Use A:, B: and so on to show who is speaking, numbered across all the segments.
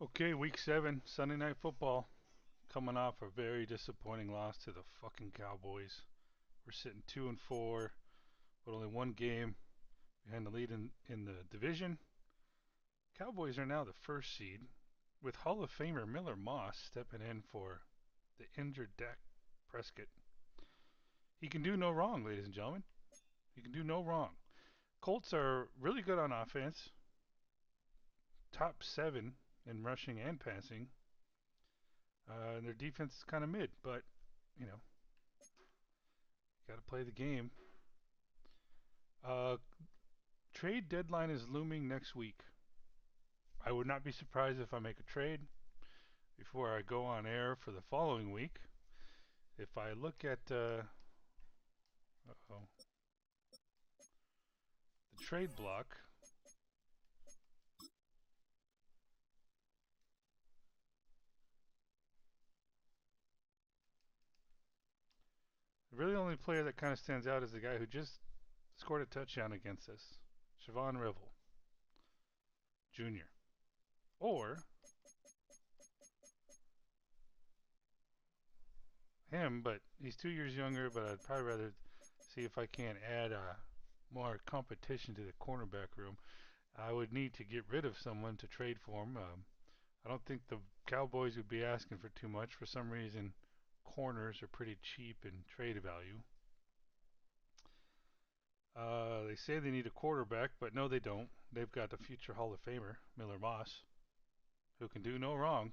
A: Okay, week 7, Sunday Night Football. Coming off a very disappointing loss to the fucking Cowboys. We're sitting 2-4, but only one game behind the lead in the division. Cowboys are now the first seed, with Hall of Famer Miller Moss stepping in for the injured Dak Prescott. He can do no wrong, ladies and gentlemen. He can do no wrong. Colts are really good on offense, top 7 in rushing and passing. Their defense is kind of mid, but you know, got to play the game. Uh, Trade deadline is looming next week. I would not be surprised if I make a trade before I go on air for the following week. If I look at the trade block, the really only player that kind of stands out is the guy who just scored a touchdown against us, Siobhan Revel Jr. Or him, but he's 2 years younger. But I'd probably rather see if I can add more competition to the cornerback room. I would need to get rid of someone to trade for him. I don't think the Cowboys would be asking for too much. For some reason, corners are pretty cheap in trade value. They say they need a quarterback, but no, they don't. They've got a future Hall of Famer, Miller Moss, who can do no wrong.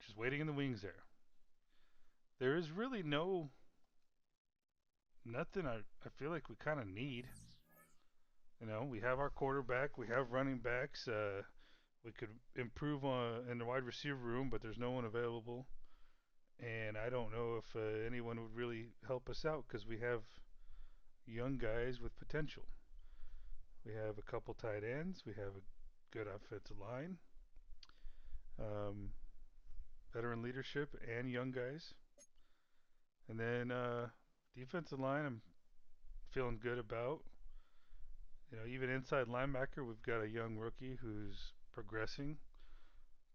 A: Just waiting in the wings there. There is really nothing I feel like we kind of need. You know, we have our quarterback, we have running backs. We could improve in the wide receiver room, but there's no one available. And I don't know if anyone would really help us out because we have young guys with potential. We have a couple tight ends. We have a good offensive line, um, veteran leadership, and young guys. And then defensive line, I'm feeling good about. You know, even inside linebacker, we've got a young rookie who's progressing.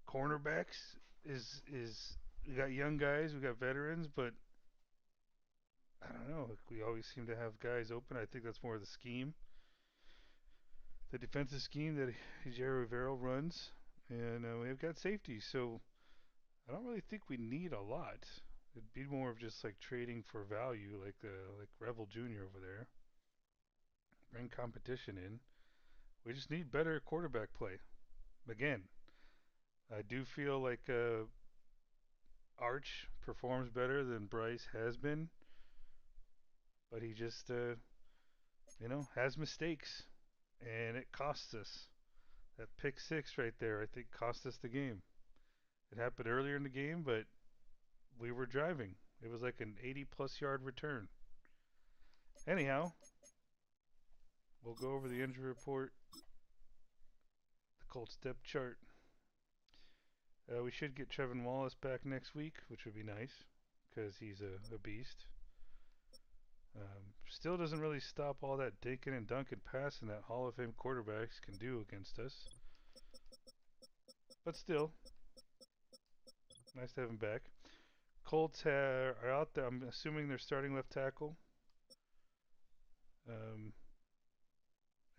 A: Cornerbacks is we got young guys, we got veterans, but I don't know. We always seem to have guys open. I think that's more of the scheme, the defensive scheme that Jerry Rivera runs, and we've got safety. So I don't really think we need a lot. It'd be more of just like trading for value, like Revel Jr. over there. Bring competition in. We just need better quarterback play. Again, I do feel like Arch performs better than Bryce has been, but he just has mistakes, and it costs us. That pick six right there, I think, cost us the game. It happened earlier in the game, but we were driving. It was like an 80-plus yard return. Anyhow, we'll go over the injury report, the Colts depth chart. We should get Trevin Wallace back next week, which would be nice because he's a beast. Still doesn't really stop all that dinking and dunking passing that Hall of Fame quarterbacks can do against us. But still, nice to have him back. Colts are out there. I'm assuming they're starting left tackle. Um,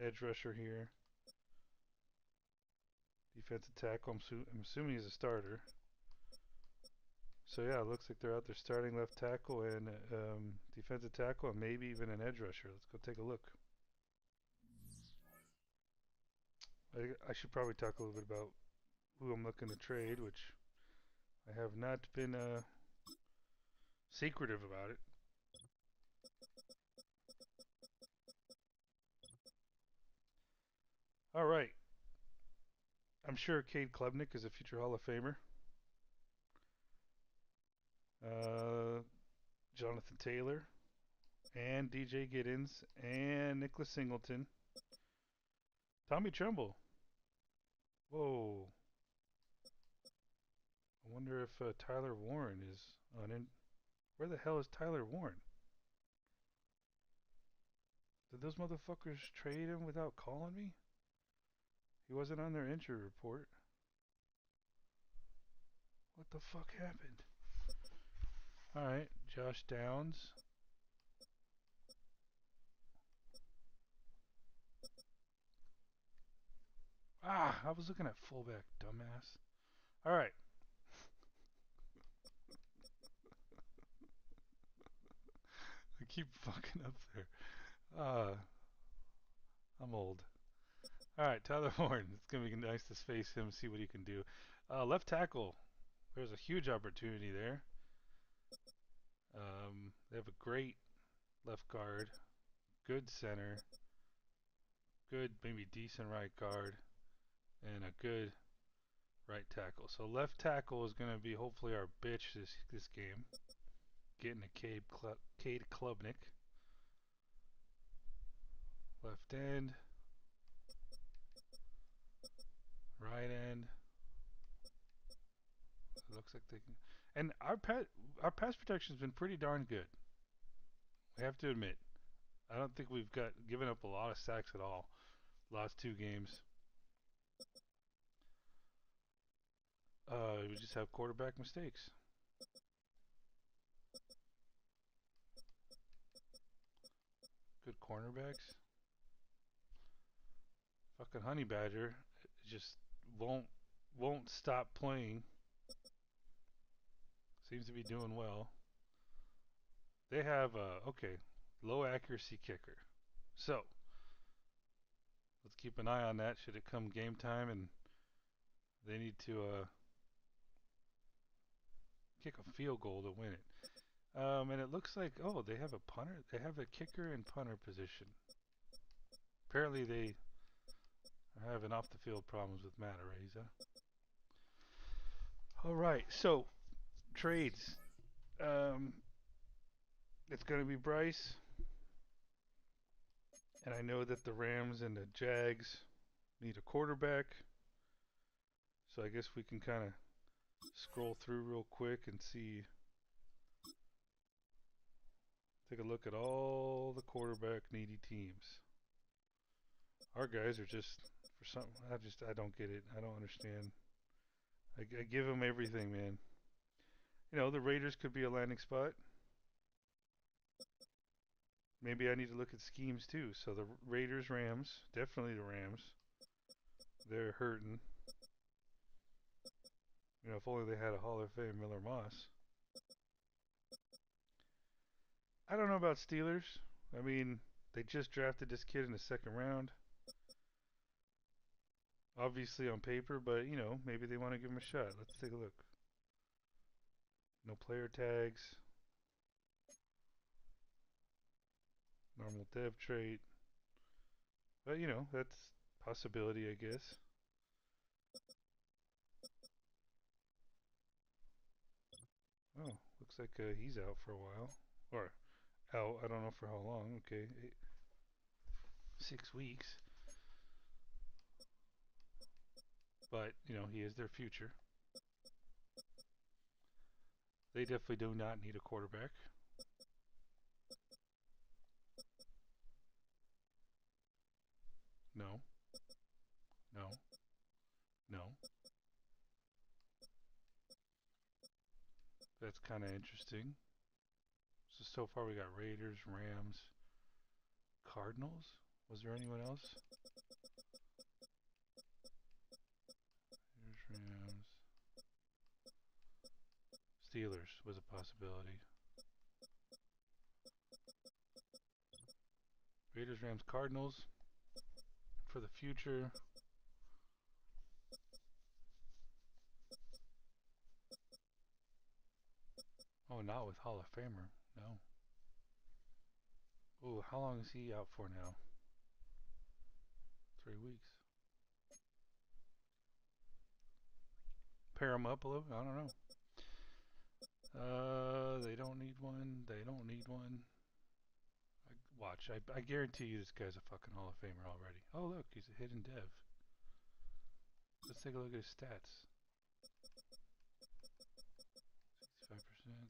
A: Edge rusher here. Defensive tackle. I'm assuming he's a starter. So yeah, it looks like they're out there starting left tackle and defensive tackle and maybe even an edge rusher. Let's go take a look. I should probably talk a little bit about who I'm looking to trade, which I have not been secretive about it. All right. I'm sure Cade Klubnik is a future Hall of Famer. Uh, Jonathan Taylor and DJ Giddens and Nicholas Singleton. Tommy Tremble. Whoa. I wonder if Tyler Warren is on in. Where the hell is Tyler Warren? Did those motherfuckers trade him without calling me? He wasn't on their injury report. What the fuck happened? Alright, Josh Downs. Ah, I was looking at fullback, dumbass. Alright. I keep fucking up there. Uh, I'm old. Alright, Tyler Horn. It's going to be nice to face him, see what he can do. Left tackle. There's a huge opportunity there. They have a great left guard, good center, good, maybe decent right guard, and a good right tackle. So left tackle is going to be hopefully our bitch this game. Getting a Cade Klubnik. Left end, right end. It looks like they can. And our pass protection's been pretty darn good. We have to admit. I don't think we've given up a lot of sacks at all. Last two games. We just have quarterback mistakes. Good cornerbacks. Fucking Honey Badger just won't stop playing. Seems to be doing well. They have okay, low accuracy kicker. So let's keep an eye on that. Should it come game time and they need to kick a field goal to win it. And it looks like they have a punter. They have a kicker and punter position. Apparently they are having off the field problems with Matt Araiza. All right, so trades. Um, it's going to be Bryce, and I know that the Rams and the Jags need a quarterback. So I guess we can kind of scroll through real quick and see. Take a look at all the quarterback needy teams. Our guys are just for something. I don't get it. I don't understand. I give them everything, man. You know, the Raiders could be a landing spot. Maybe I need to look at schemes too. So the Raiders, Rams, definitely the Rams. They're hurting. You know, if only they had a Hall of Fame Miller Moss. I don't know about Steelers. I mean, they just drafted this kid in the second round. Obviously on paper, but you know, maybe they want to give him a shot. Let's take a look. No player tags. Normal dev trait. But you know, that's a possibility, I guess. Oh, looks like he's out for a while. Or out, I don't know for how long. Okay, 6 weeks. But, you know, he is their future. They definitely do not need a quarterback. No. No. No. That's kind of interesting. So far we got Raiders, Rams, Cardinals. Was there anyone else? Raiders, Rams. Steelers was a possibility. Raiders, Rams, Cardinals for the future. Oh, not with Hall of Famer. No. Ooh, how long is he out for now? 3 weeks. Pair them up a little. I don't know. They don't need one. They don't need one. Watch. I guarantee you this guy's a fucking Hall of Famer already. Oh, look. He's a hidden dev. Let's take a look at his stats. 65%.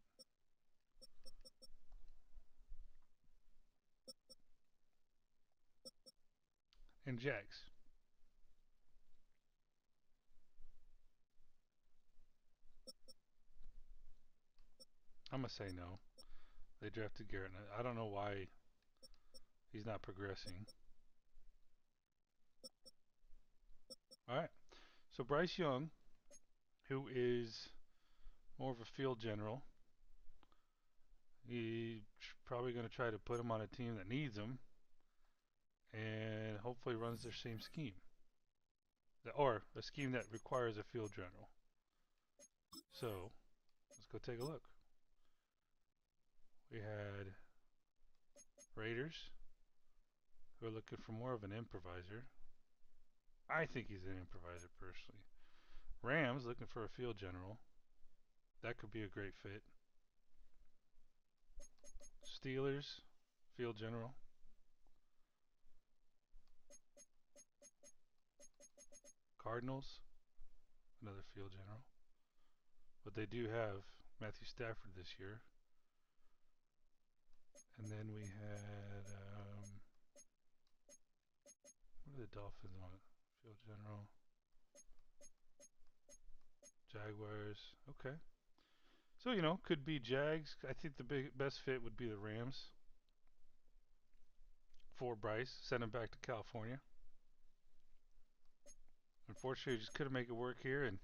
A: And Jags. I'm gonna say no. They drafted Garrett. I don't know why he's not progressing. All right. So Bryce Young, who is more of a field general, he's probably going to try to put him on a team that needs him, and hopefully runs their same scheme, or a scheme that requires a field general. So let's go take a look. We had Raiders, who are looking for more of an improviser. I think he's an improviser personally. Rams looking for a field general. That could be a great fit. Steelers, field general. Cardinals, another field general. But they do have Matthew Stafford this year. And then we had, what are the Dolphins on it? Field general. Jaguars. Okay. So, could be Jags. I think the best fit would be the Rams for Bryce. Send him back to California. Unfortunately, just couldn't make it work here, and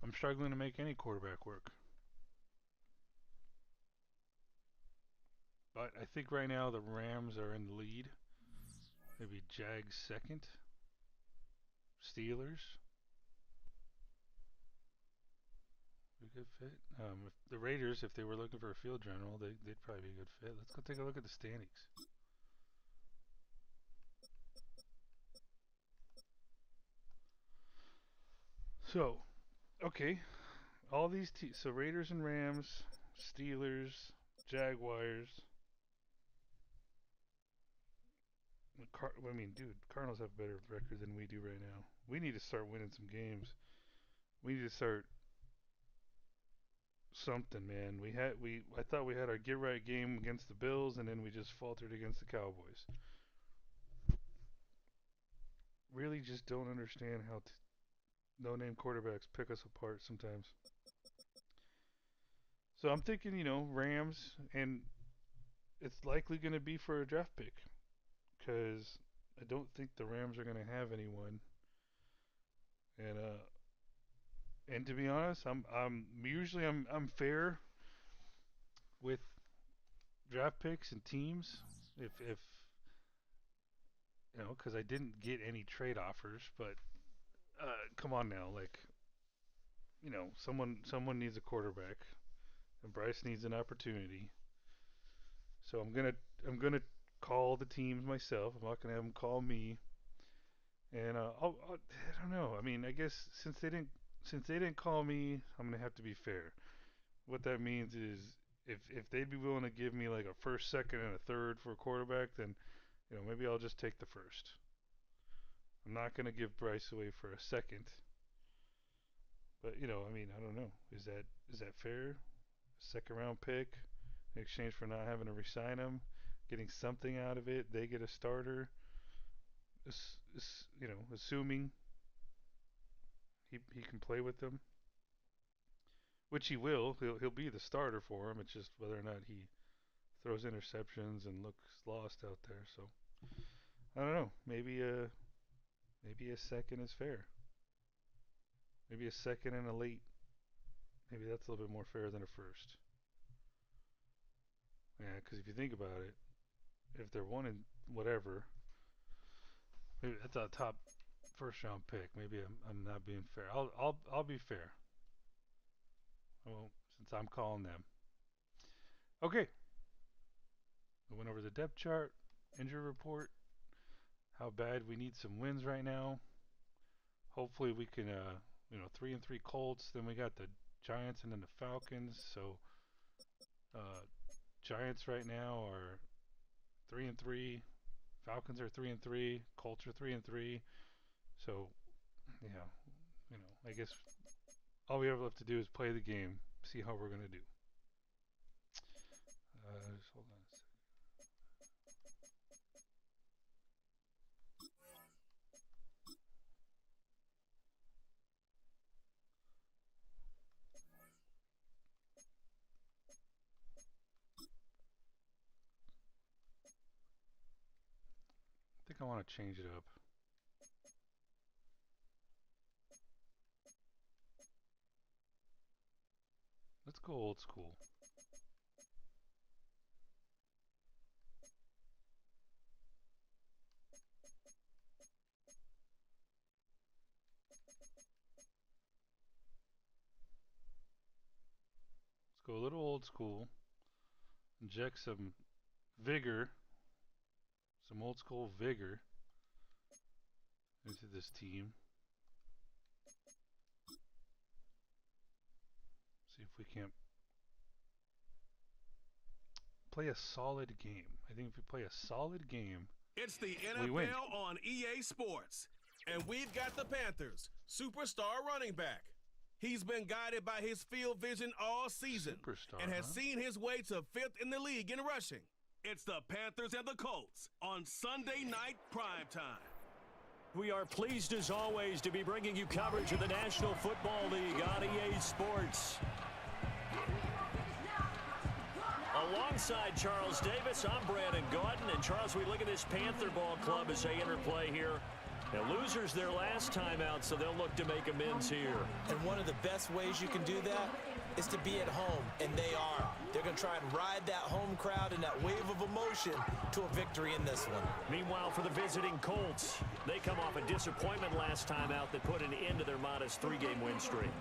A: I'm struggling to make any quarterback work. But I think right now the Rams are in the lead. Maybe Jags second. Steelers. A good fit. If the Raiders, if they were looking for a field general, they'd probably be a good fit. Let's go take a look at the standings. So, okay, all these so Raiders and Rams, Steelers, Jaguars. I mean, dude, Cardinals have a better record than we do right now. We need to start winning some games. We need to start something, man. I thought we had our get right game against the Bills, and then we just faltered against the Cowboys. Really, just don't understand how no-name quarterbacks pick us apart sometimes. So I'm thinking, Rams, and it's likely going to be for a draft pick because I don't think the Rams are going to have anyone. And to be honest, I'm fair with draft picks and teams if because I didn't get any trade offers, but come on now, like someone needs a quarterback, and Bryce needs an opportunity. So I'm gonna call the teams myself. I'm not gonna have them call me. And I don't know. I mean, I guess since they didn't call me, I'm gonna have to be fair. What that means is if they'd be willing to give me like a first, second, and a third for a quarterback, then maybe I'll just take the first. I'm not gonna give Bryce away for a second. But I mean, I don't know. Is that fair? Second round pick in exchange for not having to resign him, getting something out of it. They get a starter. Assuming he can play with them, which he will. He'll be the starter for him. It's just whether or not he throws interceptions and looks lost out there. So I don't know. Maybe a second is fair. Maybe a second and a late. Maybe that's a little bit more fair than a first. Yeah, because if you think about it, if they're one in whatever, maybe that's a top first round pick. Maybe I'm not being fair. I'll be fair. Well, since I'm calling them. Okay. We went over the depth chart, injury report, how bad we need some wins right now. Hopefully we can 3-3 Colts, then we got the Giants and then the Falcons. So Giants right now are 3-3, Falcons are 3-3, Colts are 3-3. So yeah, I guess all we have left to do is play the game, see how we're gonna do. Just hold on a second. I want to change it up. Let's go old school. Let's go a little old school. Inject some vigor, some old school vigor into this team. See if we can't play a solid game. I think if we play a solid game,
B: it's the
A: we win.
B: NFL on EA Sports. And we've got the Panthers' superstar running back. He's been guided by his field vision all season and has seen his way to 5th in the league in rushing. It's the Panthers and the Colts on Sunday night primetime.
C: We are pleased as always to be bringing you coverage of the National Football League on EA Sports. Alongside Charles Davis, I'm Brandon Gautin. And Charles, we look at this Panther ball club as they interplay here. Now, losers their last time out, so they'll look to make amends here.
D: And one of the best ways you can do that is to be at home, and they are. They're going to try and ride that home crowd and that wave of emotion to a victory in this one.
C: Meanwhile, for the visiting Colts, they come off a disappointment last time out that put an end to their modest 3-game win streak.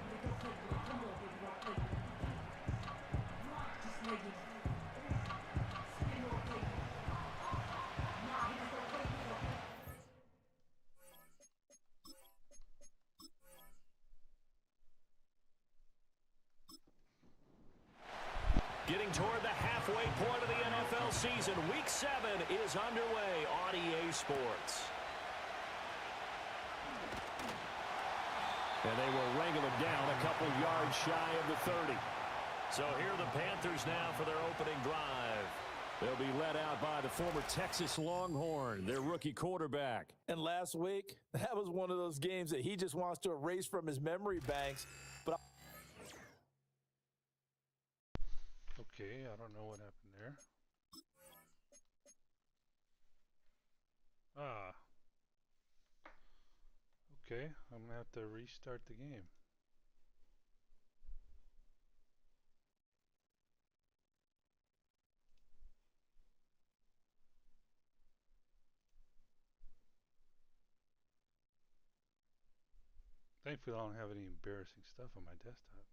C: Getting toward the halfway point of the NFL season, Week 7 is underway on EA Sports. And they will wrangle it down a couple yards shy of the 30. So here are the Panthers now for their opening drive. They'll be led out by the former Texas Longhorn, their rookie quarterback.
D: And last week, that was one of those games that he just wants to erase from his memory banks. But
A: Okay, I don't know what happened there. Okay, I'm going to have to restart the game. Thankfully, I don't have any embarrassing stuff on my desktop.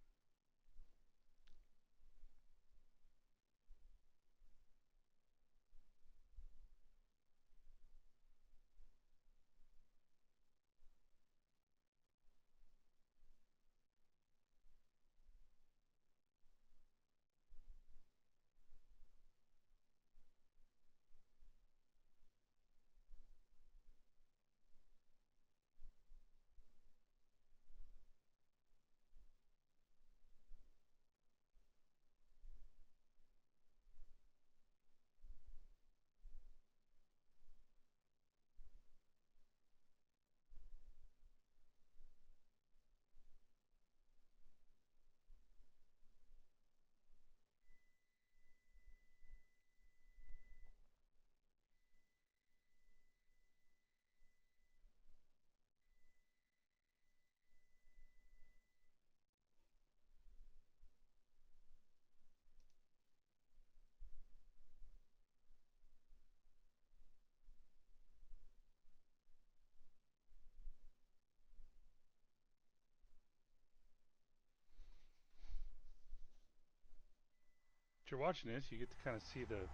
A: If you're watching this, you get to kind of see the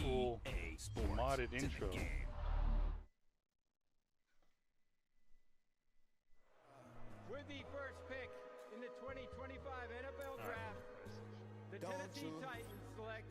A: full modded intro.
E: With the first pick in the 2025 NFL Draft, the Tennessee Titans select.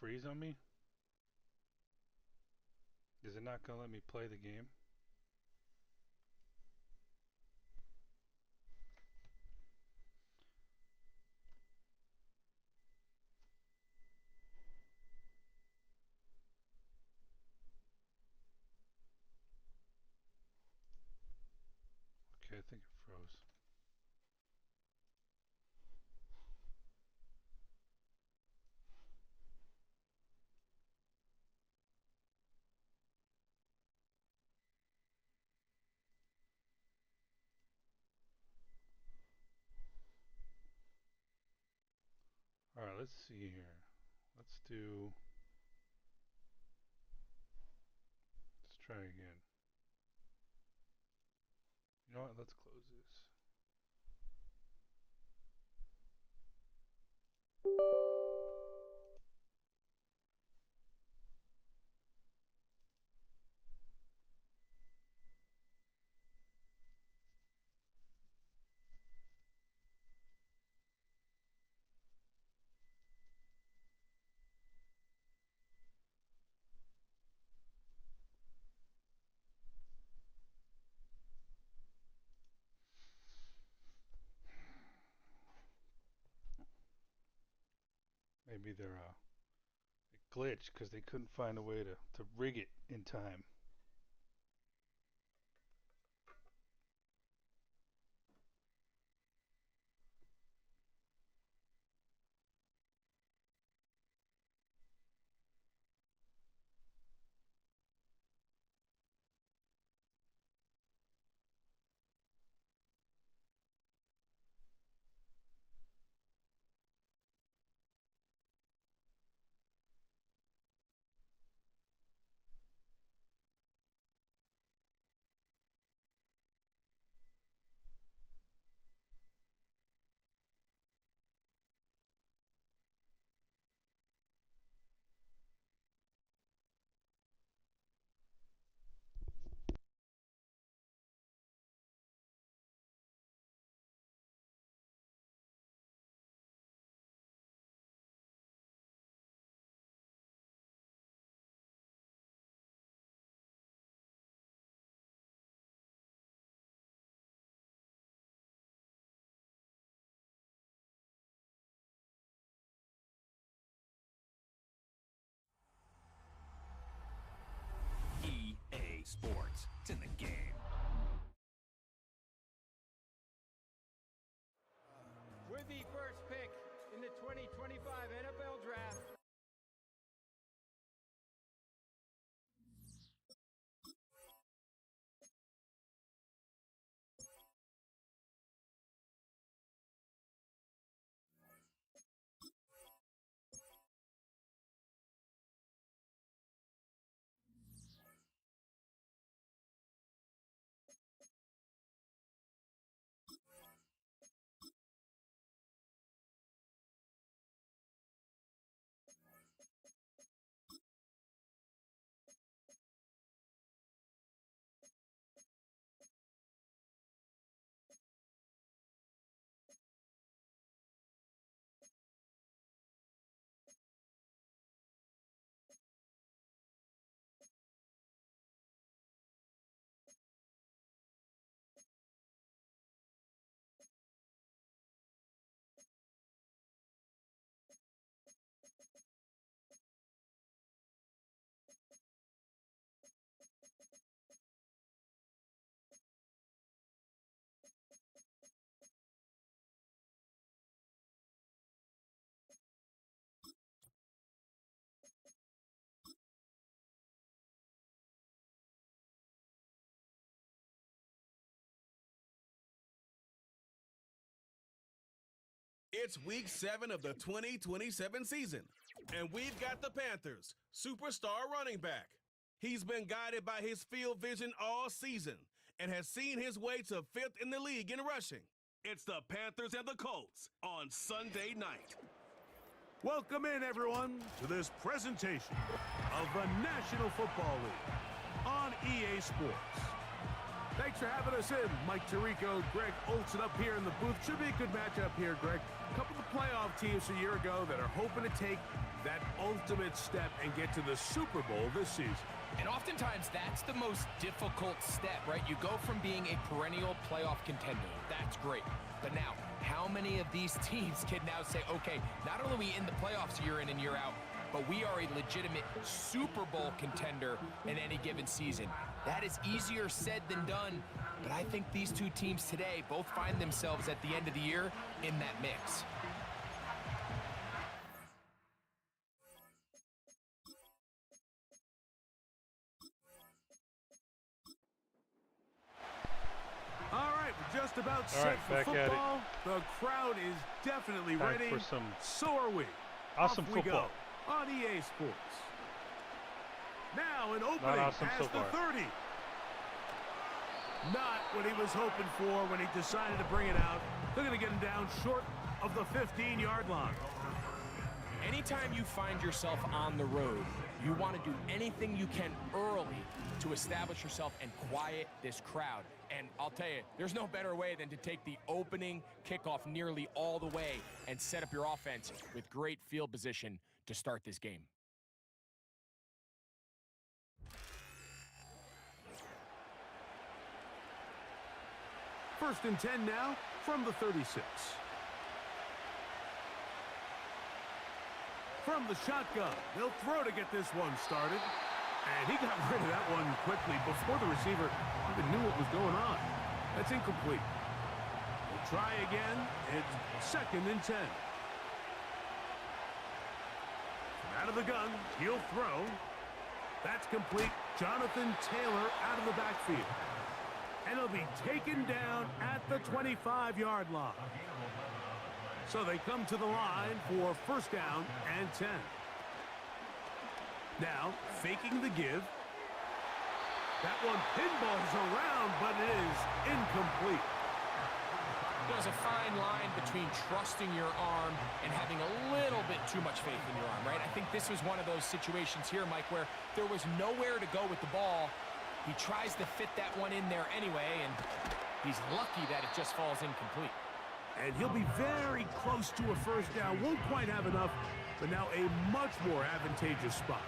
A: freeze on me? Is it not going to let me play the game? Okay, I think it froze. Alright, let's see here. Let's try again. You know what? Let's close this. Maybe they're it glitched because they couldn't find a way to rig it in time.
C: EA Sports. It's in the game.
E: With the first pick in the 2025 NFL Draft.
B: It's week 7 of the 2027 season, and we've got the Panthers' superstar running back. He's been guided by his field vision all season and has seen his way to 5th in the league in rushing. It's the Panthers and the Colts on Sunday night.
F: Welcome in, everyone, to this presentation of the National Football League on EA Sports. Thanks for having us in. Mike Tirico, Greg Olson up here in the booth. Should be a good matchup here, Greg. A couple of playoff teams a year ago that are hoping to take that ultimate step and get to the Super Bowl this season.
G: And oftentimes, that's the most difficult step, right? You go from being a perennial playoff contender. That's great. But now, how many of these teams can now say, okay, not only are we in the playoffs year in and year out, but we are a legitimate Super Bowl contender in any given season? That is easier said than done, but I think these two teams today both find themselves at the end of the year in that mix.
F: All right, we're just about set for football. The crowd is definitely ready. So are we.
A: Awesome
F: Off we
A: football.
F: Go on EA Sports. Now an opening
A: Not awesome
F: past
A: so far.
F: the 30. Not what he was hoping for when he decided to bring it out. They're going to get him down short of the 15-yard line.
G: Anytime you find yourself on the road, you want to do anything you can early to establish yourself and quiet this crowd. And I'll tell you, there's no better way than to take the opening kickoff nearly all the way and set up your offense with great field position to start this game.
F: First and 10 now from the 36. From the shotgun, they'll throw to get this one started. And he got rid of that one quickly before the receiver even knew what was going on. That's incomplete. We'll try again. It's second and 10. Out of the gun, he'll throw. That's complete. Jonathan Taylor out of the backfield. And he'll be taken down at the 25-yard line. So they come to the line for first down and 10. Now, faking the give. That one pinballs around, but it is incomplete.
G: There's a fine line between trusting your arm and having a little bit too much faith in your arm, right? I think this was one of those situations here, Mike, where there was nowhere to go with the ball. He tries to fit that one in there anyway, and he's lucky that it just falls incomplete.
F: And he'll be very close to a first down. Won't quite have enough, but now a much more advantageous spot.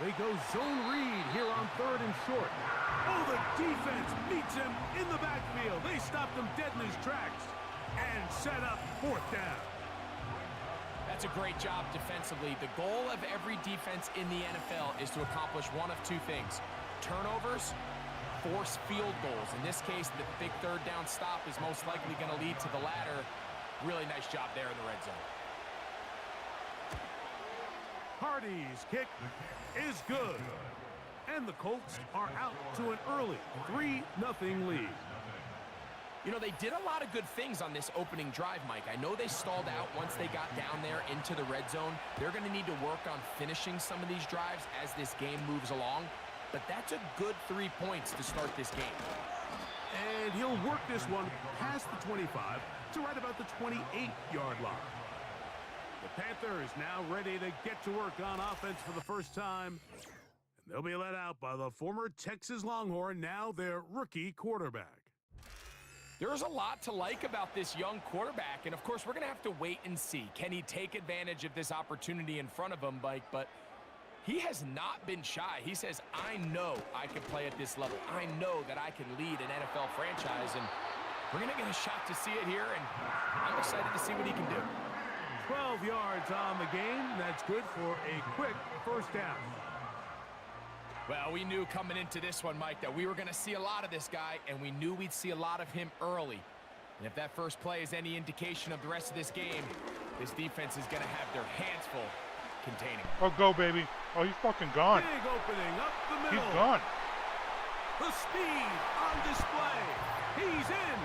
F: They go zone read here on third and short. Oh, the defense meets him in the backfield. They stopped him dead in his tracks and set up fourth down.
G: That's a great job defensively. The goal of every defense in the NFL is to accomplish one of two things: turnovers, force field goals. In this case, the big third down stop is most likely going to lead to the latter. Really nice job there in the red zone.
F: Hardy's kick is good. And the Colts are out to an early 3-0 lead.
G: You know, they did a lot of good things on this opening drive, Mike. I know they stalled out once they got down there into the red zone. They're going to need to work on finishing some of these drives as this game moves along. But that's a good 3 points to start this game.
F: And he'll work this one past the 25 to right about the 28-yard line. The Panthers now ready to get to work on offense for the first time. And they'll be led out by the former Texas Longhorn, now their rookie quarterback.
G: There's a lot to like about this young quarterback, and of course we're going to have to wait and see. Can he take advantage of this opportunity in front of him, Mike? But he has not been shy. He says, I know I can play at this level. I know that I can lead an NFL franchise, and we're going to get a shot to see it here, and I'm excited to see what he can do.
F: 12 yards on the game. That's good for a quick first down.
G: Well, we knew coming into this one, Mike, that we were going to see a lot of this guy, and we knew we'd see a lot of him early. And if that first play is any indication of the rest of this game, this defense is going to have their hands full containing.
A: Oh, go, baby. Oh, he's fucking gone.
F: Big opening up the middle.
A: He's gone.
F: The speed on display. He's in.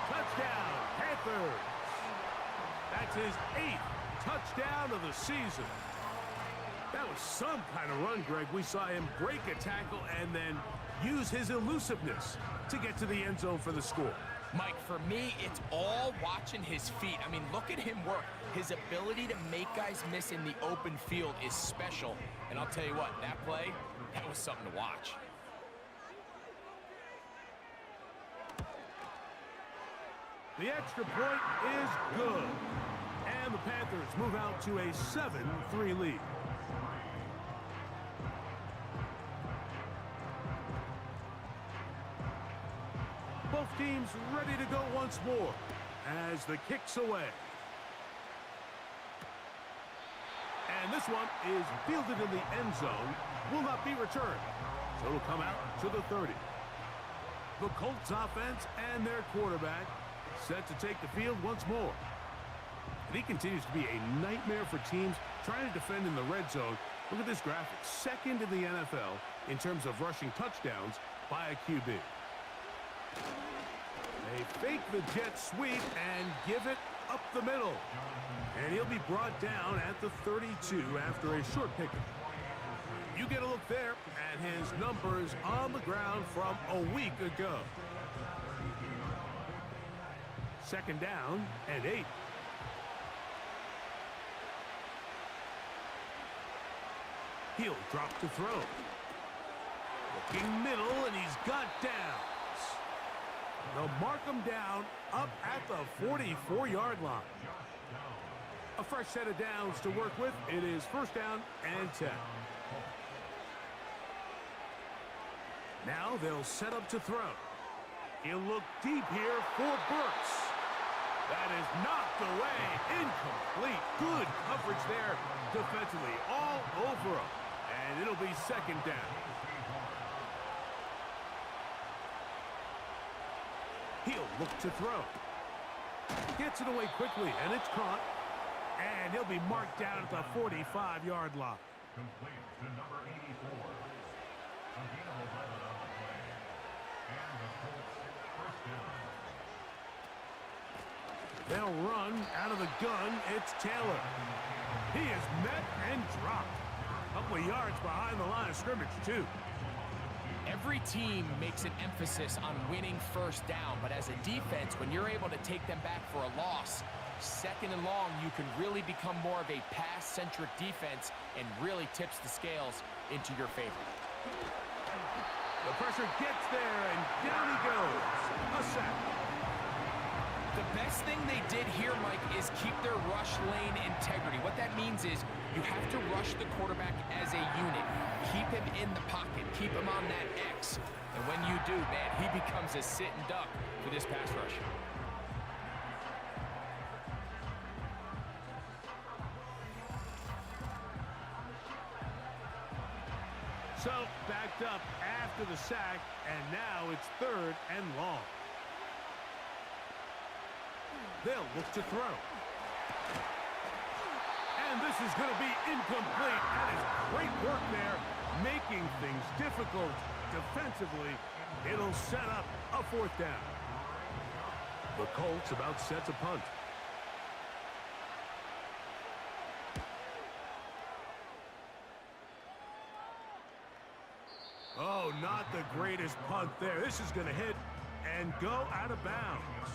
F: Touchdown, Panthers. That's his 8th touchdown of the season. That was some kind of run, Greg. We saw him break a tackle and then use his elusiveness to get to the end zone for the score.
G: Mike, for me, it's all watching his feet. I mean, look at him work. His ability to make guys miss in the open field is special. And I'll tell you what, that play, that was something to watch.
F: The extra point is good. And the Panthers move out to a 7-3 lead. Both teams ready to go once more as the kick's away. And this one is fielded in the end zone, will not be returned. So it'll come out to the 30. The Colts offense and their quarterback set to take the field once more. And he continues to be a nightmare for teams trying to defend in the red zone. Look at this graphic. Second in the NFL in terms of rushing touchdowns by a QB. They fake the jet sweep and give it up the middle. And he'll be brought down at the 32 after a short pickup. You get a look there at his numbers on the ground from a week ago. Second down and 8. He'll drop to throw. Looking middle, and he's got downs. They'll mark him down up at the 44-yard line. A fresh set of downs to work with. It is first down and 10. Now they'll set up to throw. He'll look deep here for Burks. That is knocked away. Incomplete. Good coverage there defensively. All over him. And it'll be second down. He'll look to throw. Gets it away quickly, and it's caught. And he'll be marked down at the 45-yard line.
H: Complete to number 84. Again, on the play. And the Colts first down.
F: They'll run out of the gun. It's Taylor. He is met and dropped. A couple of yards behind the line of scrimmage, too.
G: Every team makes an emphasis on winning first down, but as a defense, when you're able to take them back for a loss, second and long, you can really become more of a pass-centric defense and really tips the scales into your favor.
F: The pressure gets there, and down he goes. A sack.
G: The best thing they did here, Mike, is keep their rush lane integrity. What that means is you have to rush the quarterback as a unit. Keep him in the pocket. Keep him on that X. And when you do, man, he becomes a sitting duck for this pass rush.
F: So, backed up after the sack, and now it's third and long. They'll look to throw. And this is going to be incomplete. That is great work there, making things difficult defensively. It'll set up a fourth down. The Colts about set to punt. Oh, not the greatest punt there. This is going to hit and go out of bounds.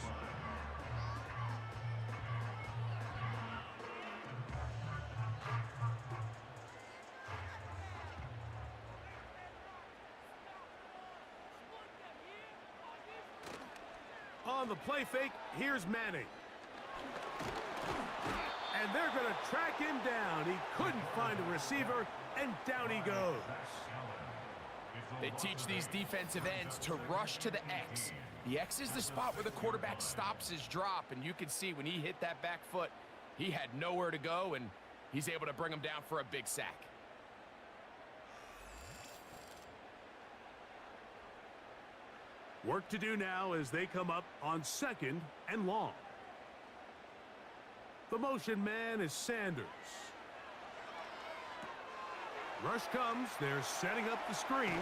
F: On the play fake, here's Manning. And they're going to track him down. He couldn't find a receiver, and down he goes.
G: They teach these defensive ends to rush to the X. The X is the spot where the quarterback stops his drop, and you can see when he hit that back foot, he had nowhere to go, and he's able to bring him down for a big sack.
F: Work to do now as they come up on second and long. The motion man is Sanders. Rush comes. They're setting up the screen.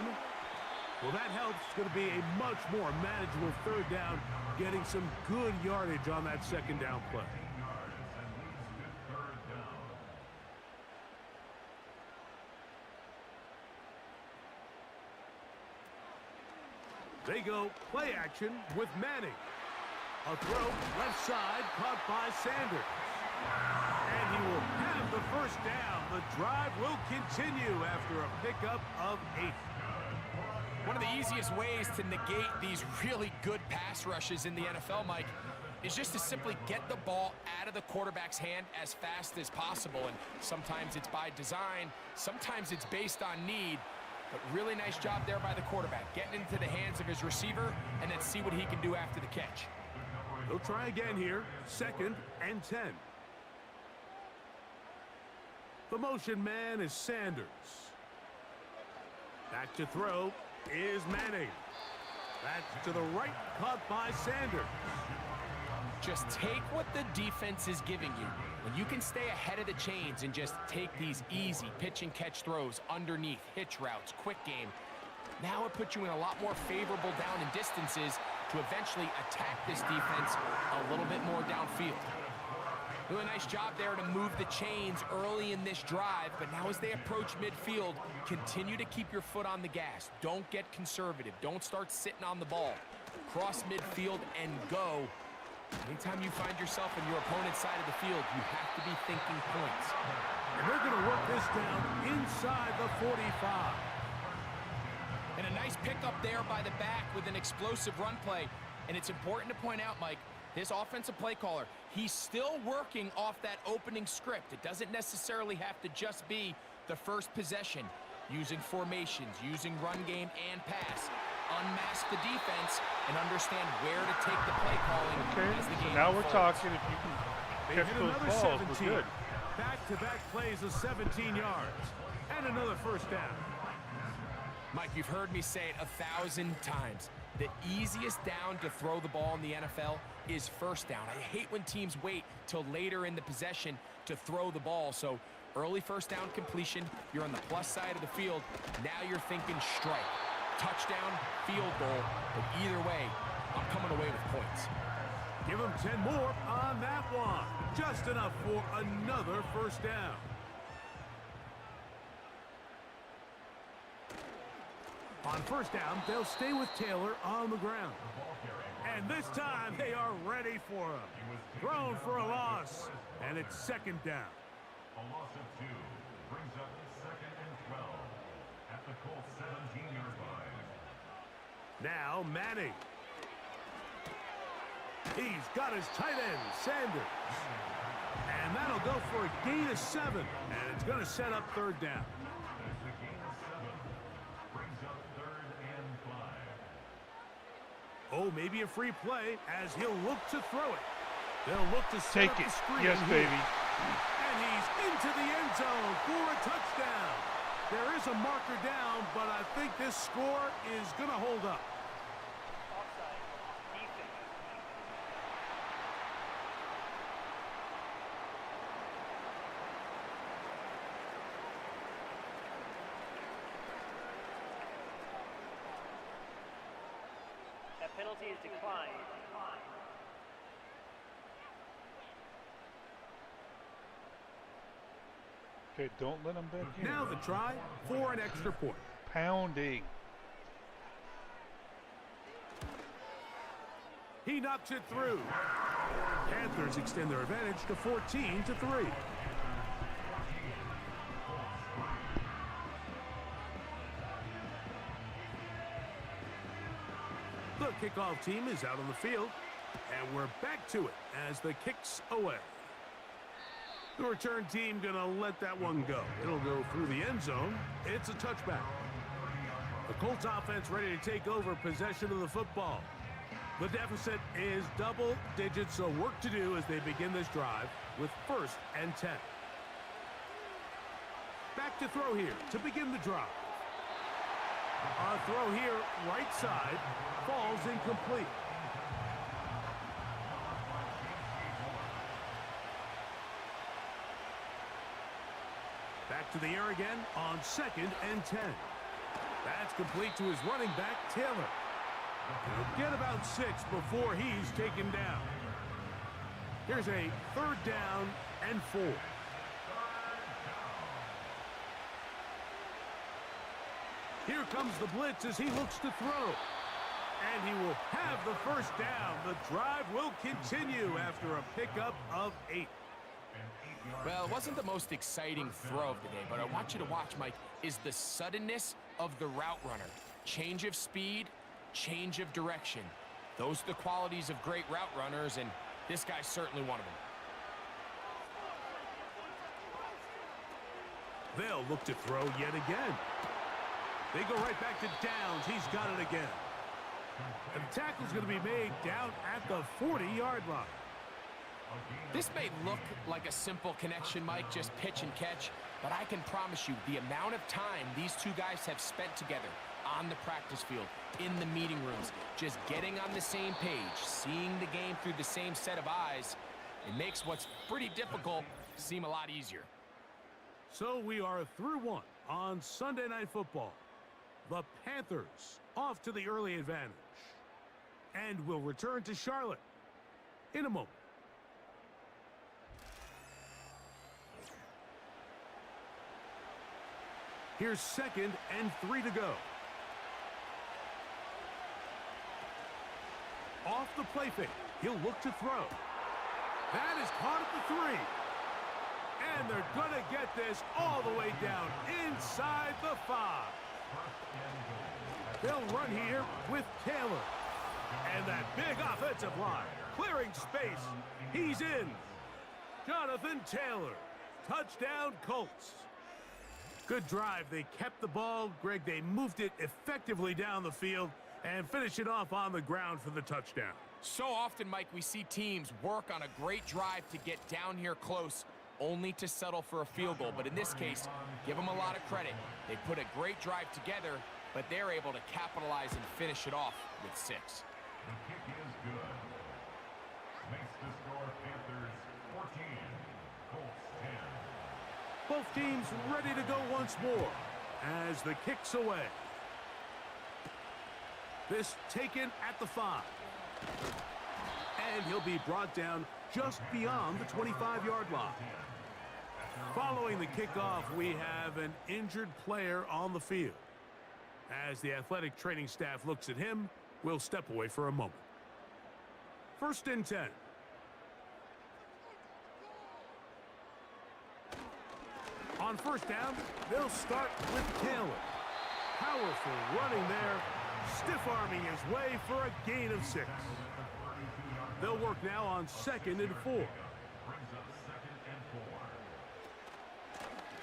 F: Well, that helps. It's going to be a much more manageable third down, getting some good yardage on that second down play. They go play action with Manning. A throw left side caught by Sanders. And he will have the first down. The drive will continue after a pickup of 8.
G: One of the easiest ways to negate these really good pass rushes in the NFL, Mike, is just to simply get the ball out of the quarterback's hand as fast as possible. And sometimes it's by design, sometimes it's based on need. But really nice job there by the quarterback, getting into the hands of his receiver and then see what he can do after the catch.
F: He'll try again here, 2nd and 10. The motion man is Sanders. Back to throw is Manning. That's to the right, caught by Sanders.
G: Just take what the defense is giving you. When you can stay ahead of the chains and just take these easy pitch and catch throws underneath, hitch routes, quick game, now it puts you in a lot more favorable down and distances to eventually attack this defense a little bit more downfield. Doing a nice job there to move the chains early in this drive, but now as they approach midfield, continue to keep your foot on the gas. Don't get conservative. Don't start sitting on the ball. Cross midfield and go. Anytime you find yourself in your opponent's side of the field, you have to be thinking points.
F: And they're going to work this down inside the 45.
G: And a nice pickup there by the back with an explosive run play. And it's important to point out, Mike, this offensive play caller, he's still working off that opening script. It doesn't necessarily have to just be the first possession. Using formations, using run game and pass. Unmask the defense and understand where to take the play calling as the game
A: now
G: unfolds.
A: we're talking. If you can catch those balls,
F: 17.
A: we're good.
F: Back-to-back plays of 17 yards. And another first down.
G: Mike, you've heard me say it 1,000 times. The easiest down to throw the ball in the NFL is first down. I hate when teams wait till later in the possession to throw the ball. So early first down completion, you're on the plus side of the field. Now you're thinking strike. Touchdown, field goal, but either way, I'm coming away with points.
F: Give him 10 more on that one. Just enough for another first down. On first down, they'll stay with Taylor on the ground. And this time, they are ready for him. Thrown for a loss, and it's 2nd down.
H: A loss of 2 brings up 2nd and 12 at the Colts 17-yard line.
F: Now Manning. He's got his tight end, Sanders. And that'll go for a gain of 7. And it's going to set up 3rd down.
H: The gain of 7 brings up 3rd and 5.
F: Oh, maybe a free play as he'll look to throw it. They'll look to set up the screen.
A: Yes,
F: here.
A: baby.
F: And he's into the end zone for a touchdown. There is a marker down, but I think this score is going to hold up.
I: That penalty is declined.
A: Okay, don't let him back in.
F: Now the try for an extra point.
A: Pounding.
F: He knocks it through. Panthers extend their advantage to 14-3. The kickoff team is out on the field, and we're back to it as the kick's away. The return team gonna let that one go. It'll go through the end zone. It's a touchback. The Colts offense ready to take over possession of the football. The deficit is double digits, so work to do as they begin this drive with 1st and 10. Back to throw here to begin the drive. A throw here, right side, falls incomplete. Back to the air again on 2nd and 10. That's complete to his running back, Taylor. He'll get about 6 before he's taken down. Here's a 3rd down and 4. Here comes the blitz as he looks to throw. And he will have the first down. The drive will continue after a pickup of 8.
G: Well, it wasn't the most exciting throw of the day, but I want you to watch, Mike, is the suddenness of the route runner. Change of speed, change of direction. Those are the qualities of great route runners, and this guy's certainly one of them.
F: They'll look to throw yet again. They go right back to downs. He's got it again. And the tackle's going to be made down at the 40-yard line.
G: This may look like a simple connection, Mike, just pitch and catch, but I can promise you the amount of time these two guys have spent together on the practice field, in the meeting rooms, just getting on the same page, seeing the game through the same set of eyes, it makes what's pretty difficult seem a lot easier.
F: So we are through one on Sunday Night Football. The Panthers off to the early advantage. And will return to Charlotte in a moment. Here's 2nd and 3 to go. Off the play fake. He'll look to throw. That is caught at the 3. And they're going to get this all the way down inside the 5. They'll run here with Taylor. And that big offensive line clearing space. He's in. Jonathan Taylor. Touchdown, Colts. Good drive. They kept the ball. Greg, they moved it effectively down the field and finished it off on the ground for the touchdown.
G: So often, Mike, we see teams work on a great drive to get down here close, only to settle for a field goal. But in this case, give them a lot of credit. They put a great drive together, but they're able to capitalize and finish it off with 6.
H: The kick is good. Makes the score Panthers 14, Colts 10.
F: Both teams ready to go once more as the kick's away. This taken at the 5. And he'll be brought down just beyond the 25-yard line. Following the kickoff, we have an injured player on the field. As the athletic training staff looks at him, we'll step away for a moment. 1st and 10. On 1st down, they'll start with Taylor. Powerful running there, stiff-arming his way for a gain of 6. They'll work now on 2nd and 4.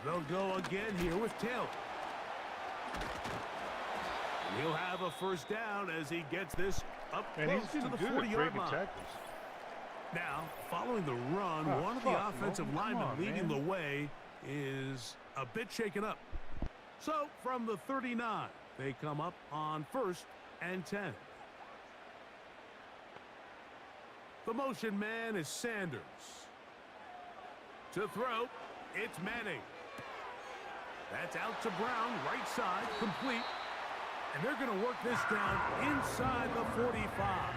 F: They'll go again here with Taylor. And he'll have a 1st down as he gets this up close to the 40-yard line. Now, following the run, one of the offensive linemen leading the way is a bit shaken up. So, from the 39, they come up on 1st and 10. The motion man is Sanders. To throw, it's Manning. That's out to Brown, right side, complete. And they're going to work this down inside the 45.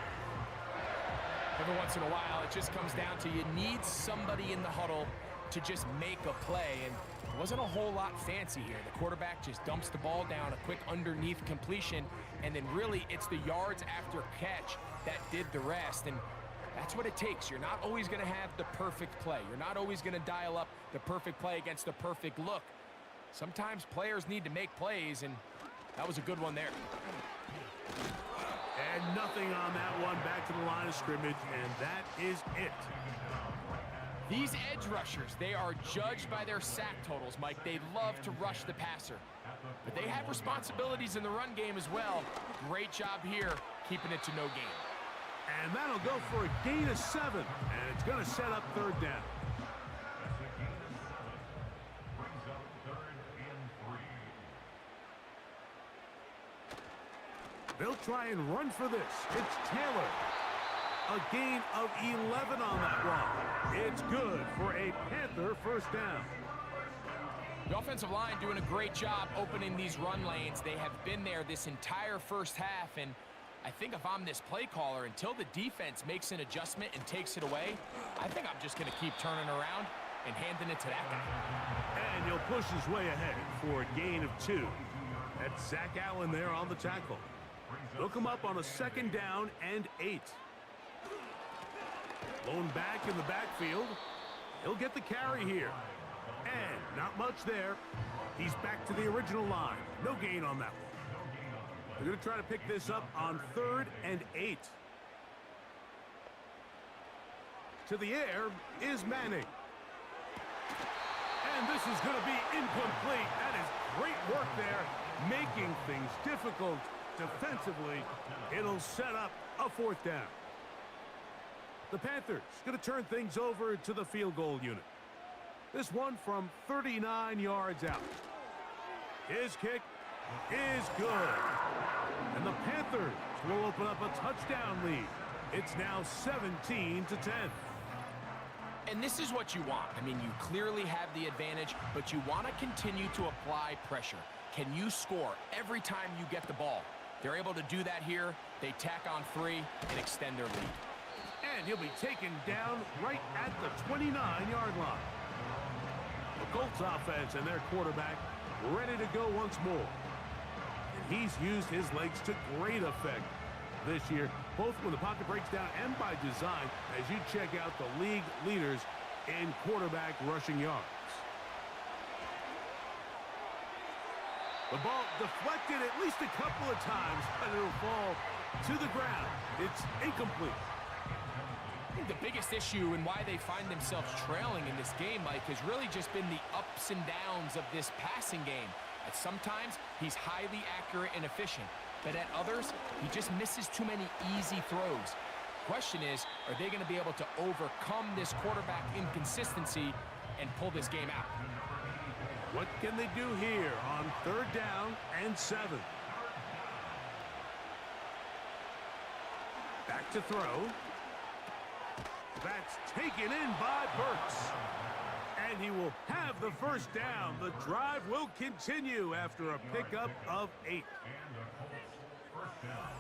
G: Every once in a while, it just comes down to you need somebody in the huddle to just make a play, and it wasn't a whole lot fancy here. The quarterback just dumps the ball down, a quick underneath completion, and then really it's the yards after catch that did the rest, and that's what it takes. You're not always going to have the perfect play. You're not always going to dial up the perfect play against the perfect look. Sometimes players need to make plays, and that was a good one there.
F: And nothing on that one, back to the line of scrimmage, and that is it.
G: These edge rushers, they are judged by their sack totals, Mike. They love to rush the passer. But they have responsibilities in the run game as well. Great job here, keeping it to no gain.
F: And that'll go for a gain of 7, and it's going to set up 3rd down.
H: Brings up 3rd and 3.
F: They'll try and run for this. It's Taylor. A gain of 11 on that run. It's good for a Panther 1st down.
G: The offensive line doing a great job opening these run lanes. They have been there this entire first half, and I think if I'm this play caller, until the defense makes an adjustment and takes it away, I think I'm just going to keep turning around and handing it to that guy.
F: And he'll push his way ahead for a gain of 2. That's Zach Allen there on the tackle. They'll come up on a 2nd down and 8. Lone back in the backfield. He'll get the carry here. And not much there. He's back to the original line. No gain on that one. They're going to try to pick this up on 3rd and 8. To the air is Manning. And this is going to be incomplete. That is great work there, making things difficult defensively. It'll set up a 4th down. The Panthers going to turn things over to the field goal unit. This one from 39 yards out. His kick is good. And the Panthers will open up a touchdown lead. It's now 17-10.
G: And this is what you want. I mean, you clearly have the advantage, but you want to continue to apply pressure. Can you score every time you get the ball? They're able to do that here. They tack on 3 and extend their lead.
F: And he'll be taken down right at the 29-yard line. The Colts offense and their quarterback ready to go once more. And he's used his legs to great effect this year, both when the pocket breaks down and by design, as you check out the league leaders in quarterback rushing yards. The ball deflected at least a couple of times, but it'll fall to the ground. It's incomplete.
G: I think the biggest issue and why they find themselves trailing in this game, Mike, has really just been the ups and downs of this passing game. At sometimes, he's highly accurate and efficient, but at others, he just misses too many easy throws. Question is, are they going to be able to overcome this quarterback inconsistency and pull this game out?
F: What can they do here on 3rd down and 7? Back to throw. That's taken in by Burks. And he will have the 1st down. The drive will continue after a pickup of 8.
H: And the Colts 1st down.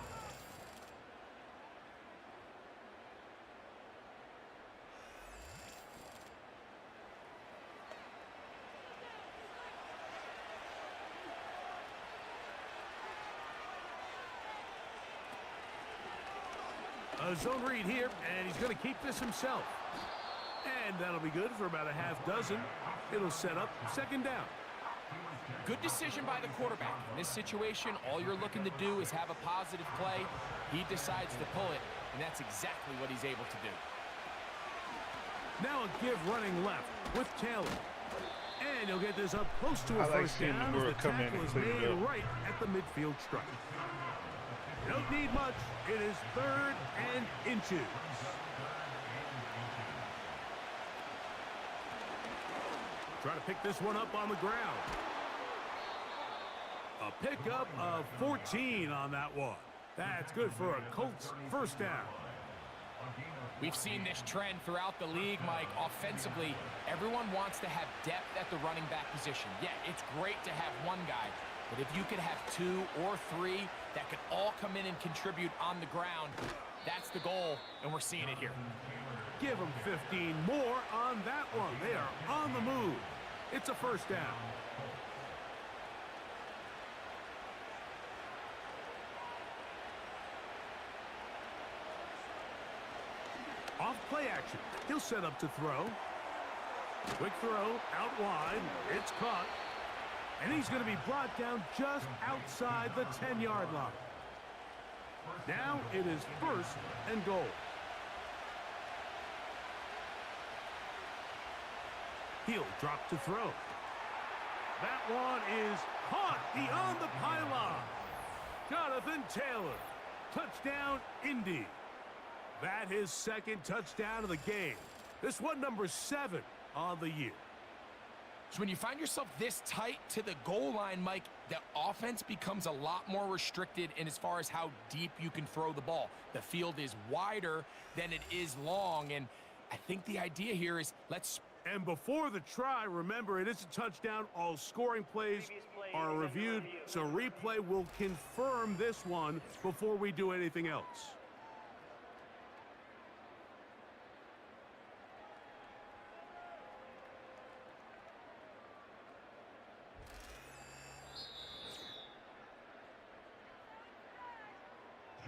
F: A zone read here, and he's going to keep this himself. And that'll be good for about a half dozen. It'll set up 2nd down.
G: Good decision by the quarterback. In this situation, all you're looking to do is have a positive play. He decides to pull it, and that's exactly what he's able to do.
F: Now a give running left with Taylor. And he'll get this up close to a
A: I like
F: 1st
A: seeing
F: down
A: Moore
F: as the
A: come in
F: tackle
A: and
F: is
A: clean it
F: made
A: up.
F: right at the midfield stripe. Don't need much. It is 3rd and inches. Try to pick this one up on the ground. A pickup of 14 on that one. That's good for a Colts 1st down.
G: We've seen this trend throughout the league, Mike. Offensively, everyone wants to have depth at the running back position. Yeah, it's great to have one guy, but if you could have 2 or 3 that could all come in and contribute on the ground, that's the goal, and we're seeing it here.
F: Give them 15 more on that one. They are on the move. It's a 1st down. Off play action. He'll set up to throw. Quick throw out wide. It's caught. And he's going to be brought down just outside the 10-yard line. Now it is 1st and goal. He'll drop to throw. That one is caught beyond the pylon. Jonathan Taylor. Touchdown, Indy. That is 2nd touchdown of the game. This one number 7 on the year.
G: So when you find yourself this tight to the goal line, Mike, the offense becomes a lot more restricted in as far as how deep you can throw the ball. The field is wider than it is long, and I think the idea here is let's...
F: And before the try, remember, it is a touchdown. All scoring plays are reviewed, so replay will confirm this one before we do anything else.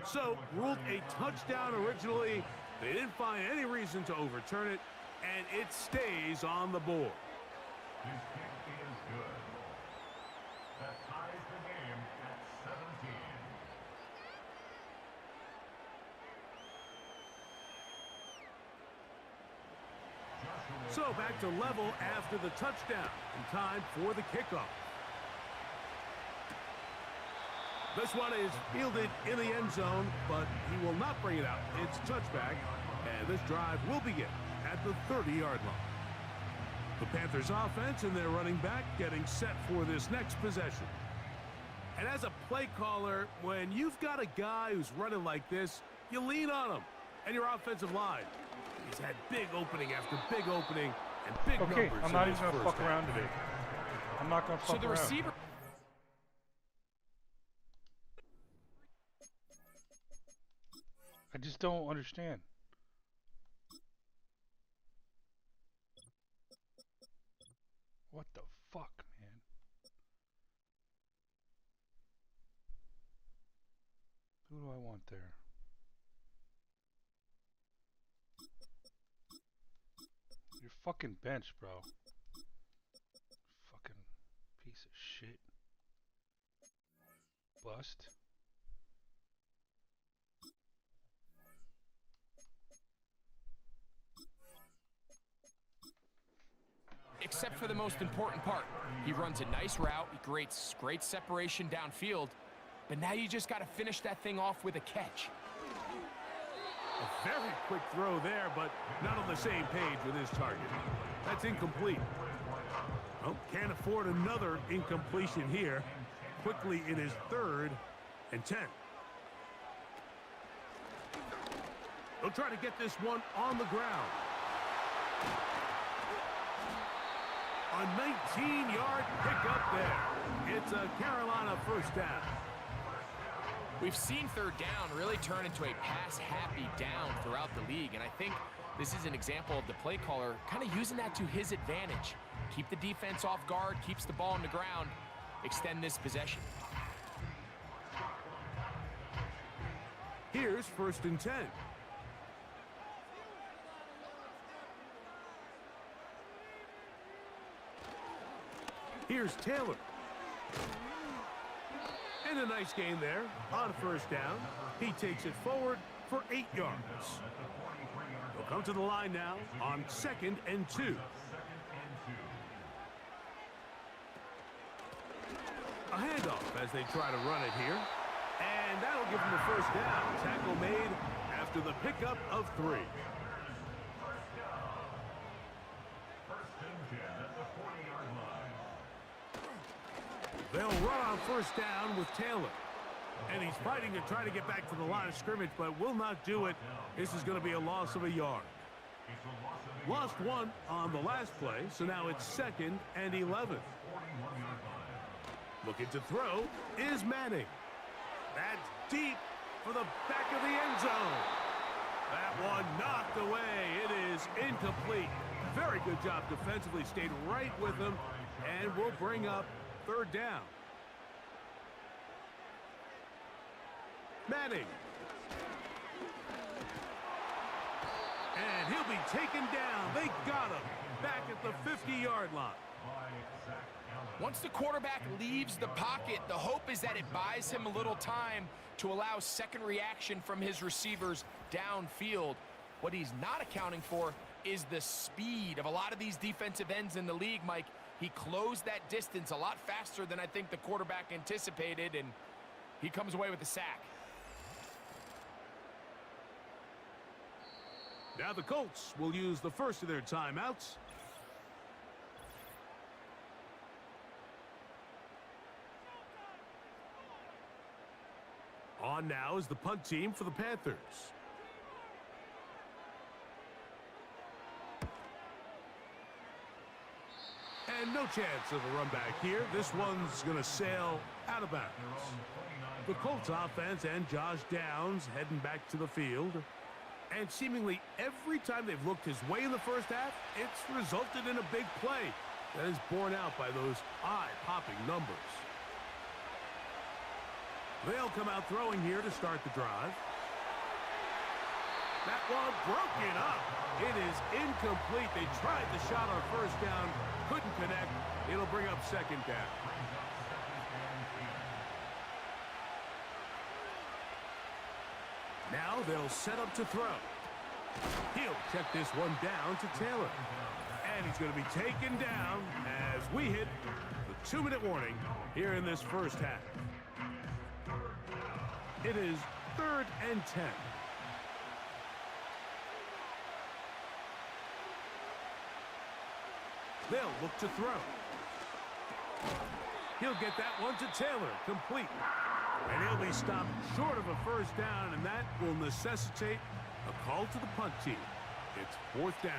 F: So, ruled a touchdown originally. They didn't find any reason to overturn it, and it stays on the board.
H: His kick is good. That ties the game at 17.
F: So back to level after the touchdown, and time for the kickoff. This one is fielded in the end zone, but he will not bring it out. It's touchback, and this drive will begin at the 30-yard line. The Panthers offense and their running back getting set for this next possession. And as a play caller, when you've got a guy who's running like this, you lean on him and your offensive line. He's had big opening after big opening and big numbers.
A: I'm not even going to fuck around today. I'm not going to fuck around.
G: So the receiver...
A: I just don't understand. What the fuck, man? Who do I want there? You're fucking bench, bro. Fucking piece of shit. Bust.
G: Except for the most important part. He runs a nice route, he creates great separation downfield, but now you just got to finish that thing off with a catch.
F: A very quick throw there, but not on the same page with his target. That's incomplete. Oh, can't afford another incompletion here. Quickly in his 3rd and 10. They'll try to get this one on the ground. A 19-yard pickup there. It's a Carolina first down.
G: We've seen 3rd down really turn into a pass-happy down throughout the league, and I think this is an example of the play caller kind of using that to his advantage. Keep the defense off guard, keeps the ball on the ground, extend this possession.
F: Here's 1st and 10. Here's Taylor. And a nice gain there on 1st down. He takes it forward for 8 yards. They'll come to the line now on 2nd and 2. A handoff as they try to run it here. And that'll give them the 1st down. Tackle made after the pickup of 3. They'll run on 1st down with Taylor. And he's fighting to try to get back to the line of scrimmage, but will not do it. This is going to be a loss of a yard. Lost 1 on the last play, so now it's 2nd and 11. Looking to throw is Manning. That's deep for the back of the end zone. That one knocked away. It is incomplete. Very good job defensively. Stayed right with him and will bring up 3rd down. Manning. And he'll be taken down. They got him back at the 50-yard line.
G: Once the quarterback leaves the pocket, the hope is that it buys him a little time to allow second reaction from his receivers downfield. What he's not accounting for is the speed of a lot of these defensive ends in the league, Mike. He closed that distance a lot faster than I think the quarterback anticipated, and he comes away with a sack.
F: Now the Colts will use the first of their timeouts. On now is the punt team for the Panthers. And no chance of a run back here. This one's going to sail out of bounds. The Colts offense and Josh Downs heading back to the field. And seemingly every time they've looked his way in the first half, it's resulted in a big play that is borne out by those eye-popping numbers. They'll come out throwing here to start the drive. That one broken up. It is incomplete. They tried the shot on first down, couldn't connect. It'll bring up second down. Now they'll set up to throw. He'll check this one down to Taylor. And he's going to be taken down as we hit the 2-minute warning here in this first half. It is 3rd and 10. They'll look to throw. He'll get that one to Taylor, complete. And he'll be stopped short of a first down, and that will necessitate a call to the punt team. It's 4th down.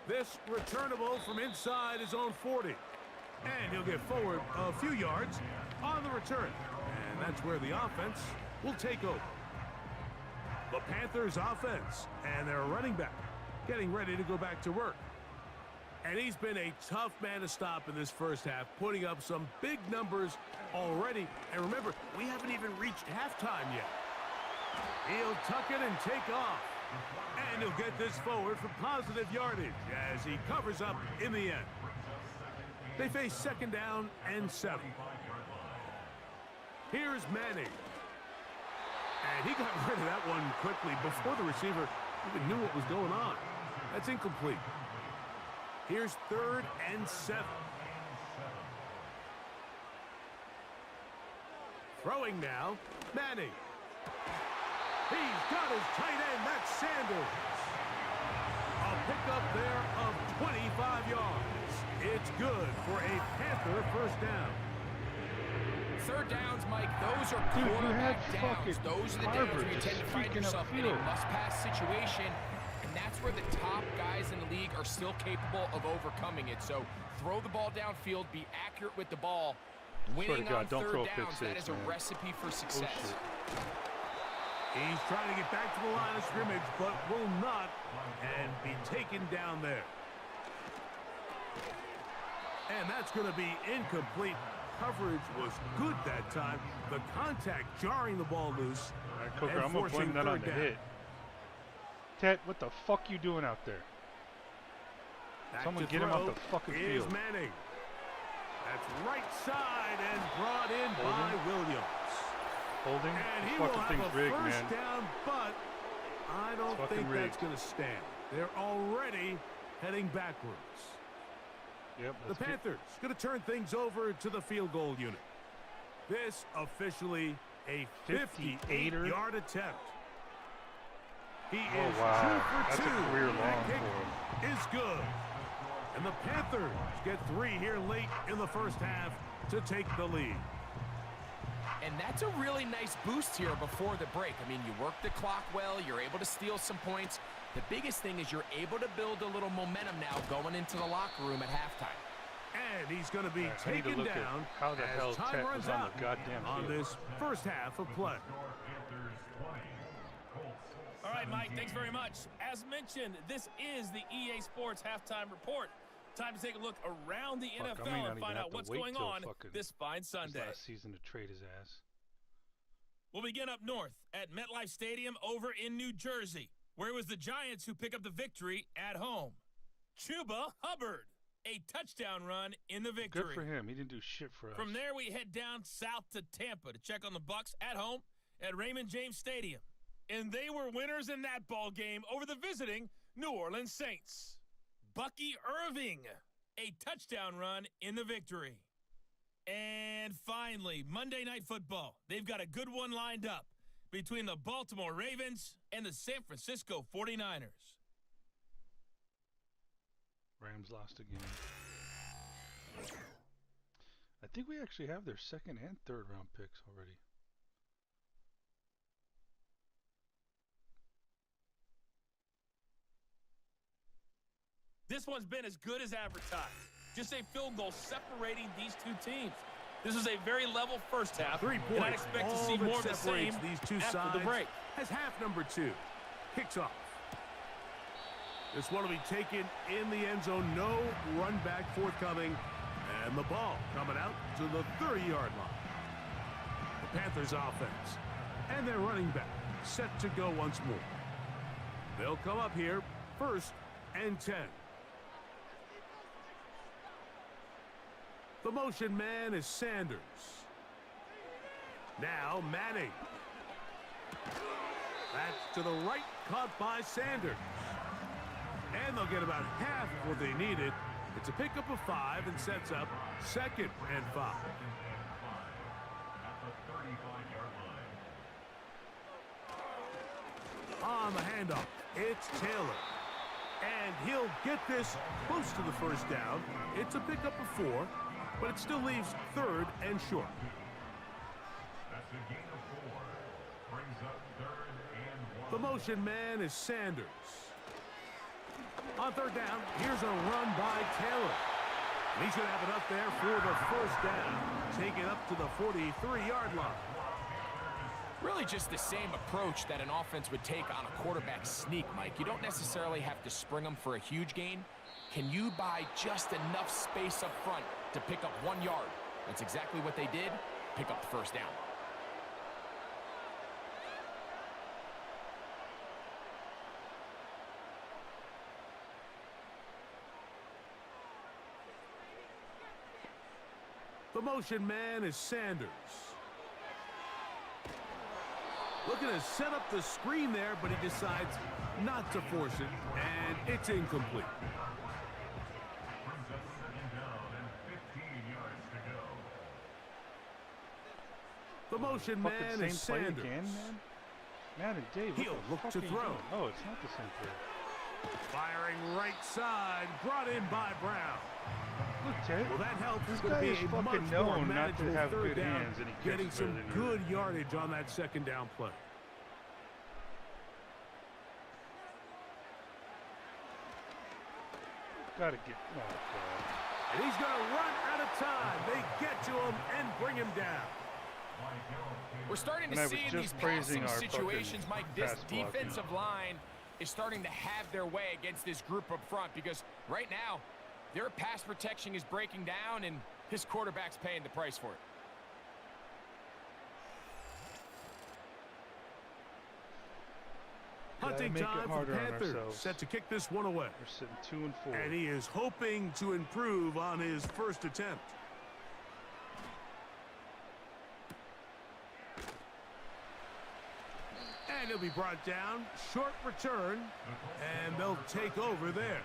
F: This returnable from inside his own 40. And he'll get forward a few yards on the return. And that's where the offense will take over. The Panthers offense and their running back getting ready to go back to work. And he's been a tough man to stop in this first half, putting up some big numbers already. And remember, we haven't even reached halftime yet. He'll tuck it and take off. And he'll get this forward for positive yardage as he covers up in the end. They face 2nd down and 7. Here's Manning. And he got rid of that one quickly before the receiver even knew what was going on. That's incomplete. Here's 3rd and 7. Throwing now, Manning. He's got his tight end, that's Sanders. A pickup there of 25 yards. It's good for a Panther first down.
G: 3rd downs, Mike, those are quarterback downs. Those are the downs where you tend to find yourself in a must-pass situation, and that's where the top guys in the league are still capable of overcoming it. So throw the ball downfield, be accurate with the ball. Winning on 3rd downs, that is a recipe for success.
F: He's trying to get back to the line of scrimmage, but will not, and be taken down there. And that's going to be incomplete. Coverage was good that time. The contact jarring the ball loose.
A: All right, Coker, I'm going to blame that on the hit. Ted, what the fuck you doing out there? Someone get him off the fucking field.
F: Manning. That's right side and brought in by Williams.
A: Holding?
F: And he
A: fucking
F: will have
A: thing's
F: a
A: rigged,
F: first
A: man.
F: down, but I don't think that's going to stand. They're already heading backwards.
A: Yep,
F: the Panthers going to turn things over to the field goal unit. This officially a 58-yard attempt. He is 2 for 2.
A: That's a career long
F: that
A: for
F: kick
A: him.
F: is good. And the Panthers get 3 here late in the first half to take the lead.
G: And that's a really nice boost here before the break. I mean, you work the clock well, you're able to steal some points. The biggest thing is you're able to build a little momentum now going into the locker room at halftime.
F: And he's going to be taken down
A: how the hell
F: as time
A: Ted
F: runs
A: was on
F: out
A: the goddamn
F: on
A: field.
F: this first half of play.
I: All right, Mike, thanks very much. As mentioned, this is the EA Sports Halftime Report. Time to take a look around the NFL and find out what's going on this fine Sunday.
A: Last season to trade his ass.
I: We'll begin up north at MetLife Stadium over in New Jersey, where it was the Giants who pick up the victory at home. Chuba Hubbard, a touchdown run in the victory.
A: Good for him. He didn't do shit for us.
I: From there, we head down south to Tampa to check on the Bucs at home at Raymond James Stadium. And they were winners in that ball game over the visiting New Orleans Saints. Bucky Irving, a touchdown run in the victory. And finally, Monday Night Football. They've got a good one lined up between the Baltimore Ravens and the San Francisco 49ers.
A: Rams lost again. I think we actually have their 2nd and 3rd round picks already.
I: This one's been as good as advertised. Just a field goal separating these two teams. This was a very level first half,
F: 3 points.
I: and I'd expect to see more of the same
F: these two
I: after
F: sides
I: the break.
F: As half number 2 kicks off. This one will be taken in the end zone. No run back forthcoming. And the ball coming out to the 30-yard line. The Panthers offense. And their running back set to go once more. They'll come up here 1st and 10. The motion man is Sanders. Now Manning. That's to the right, caught by Sanders. And they'll get about half of what they needed. It's a pickup of 5 and sets up 2nd and 5. On the handoff, it's Taylor. And he'll get this close to the first down. It's a pickup of 4, but it still leaves 3rd and short.
H: That's a gain of 4. Brings up 3rd and 1.
F: The motion man is Sanders. On 3rd down, here's a run by Taylor. And he's going to have it up there for the first down. Take it up to the 43-yard line.
G: Really just the same approach that an offense would take on a quarterback sneak, Mike. You don't necessarily have to spring them for a huge gain. Can you buy just enough space up front to pick up 1 yard? That's exactly what they did. Pick up the first down.
F: The motion man is Sanders. Looking to set up the screen there, but he decides not to force it, and it's incomplete.
H: Brings up 2nd down and 15 yards to go.
F: The motion man is Sanders.
A: Again, man? Madden, Dave,
F: He'll look to throw.
A: Oh, it's not the same play.
F: Firing right side, brought in by Brown.
A: Look, Ted.
F: Well, that helps.
A: This
F: It's going
A: guy
F: to
A: is
F: be a
A: fucking
F: much more
A: known not to
F: manageable
A: have
F: 3rd
A: good
F: down,
A: hands, and he
F: getting
A: catches
F: some
A: better than
F: good yardage on that 2nd down play.
A: Gotta get. Oh, God.
F: And he's going to run out of time. They get to him and bring him down.
G: We're starting to see in these passing situations, Mike, this defensive line is starting to have their way against this group up front because right now their pass protection is breaking down and his quarterback's paying the price for it.
F: Hunting time for the Panthers, set to kick this one away.
A: We're sitting 2 and 4.
F: And he is hoping to improve on his first attempt. And he'll be brought down. Short return. And they'll take over there.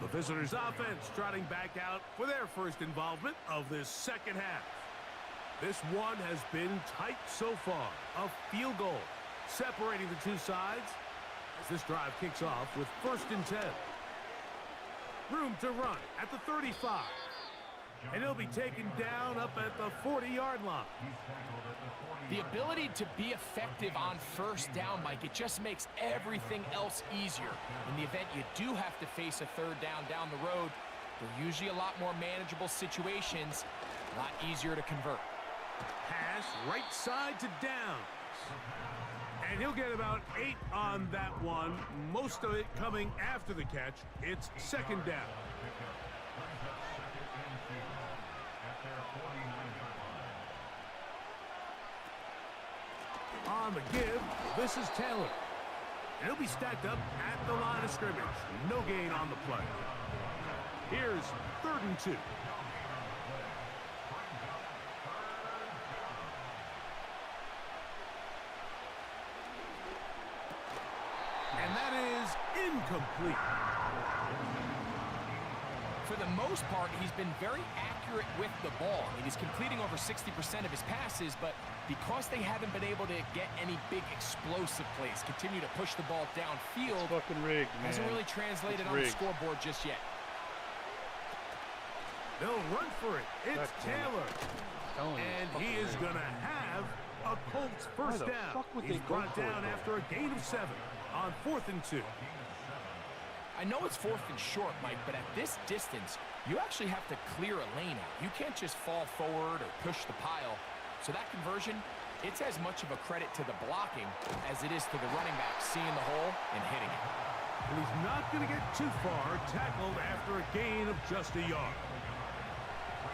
F: The visitors' offense trotting back out for their first involvement of this 2nd half. This one has been tight so far. A field goal separating the two sides as this drive kicks off with 1st and 10. Room to run at the 35. And he'll be taken down up at the 40-yard line.
G: The ability to be effective on 1st down, Mike, it just makes everything else easier. In the event you do have to face a 3rd down the road, they're usually a lot more manageable situations, a lot easier to convert.
F: Pass right side to Downs. And he'll get about 8 on that one, most of it coming after the catch. It's 2nd down. On the give, this is Taylor. And he'll be stacked up at the line of scrimmage. No gain on the play. Here's 3rd and 2. And that is incomplete.
G: For the most part, he's been very accurate with the ball. I mean, he's completing over 60% of his passes, but because they haven't been able to get any big explosive plays, continue to push the ball downfield,
A: it's fucking rigged, man.
G: Hasn't really translated on the scoreboard just yet.
F: They'll run for it. It's Taylor. And he is going to have a Colts first down. He's brought down after a gain of 7 on 4th and 2.
G: I know it's 4th and short, Mike, but at this distance, you actually have to clear a lane out. You can't just fall forward or push the pile. So that conversion, it's as much of a credit to the blocking as it is to the running back seeing the hole and hitting it.
F: And he's not going to get too far, tackled after a gain of just a yard.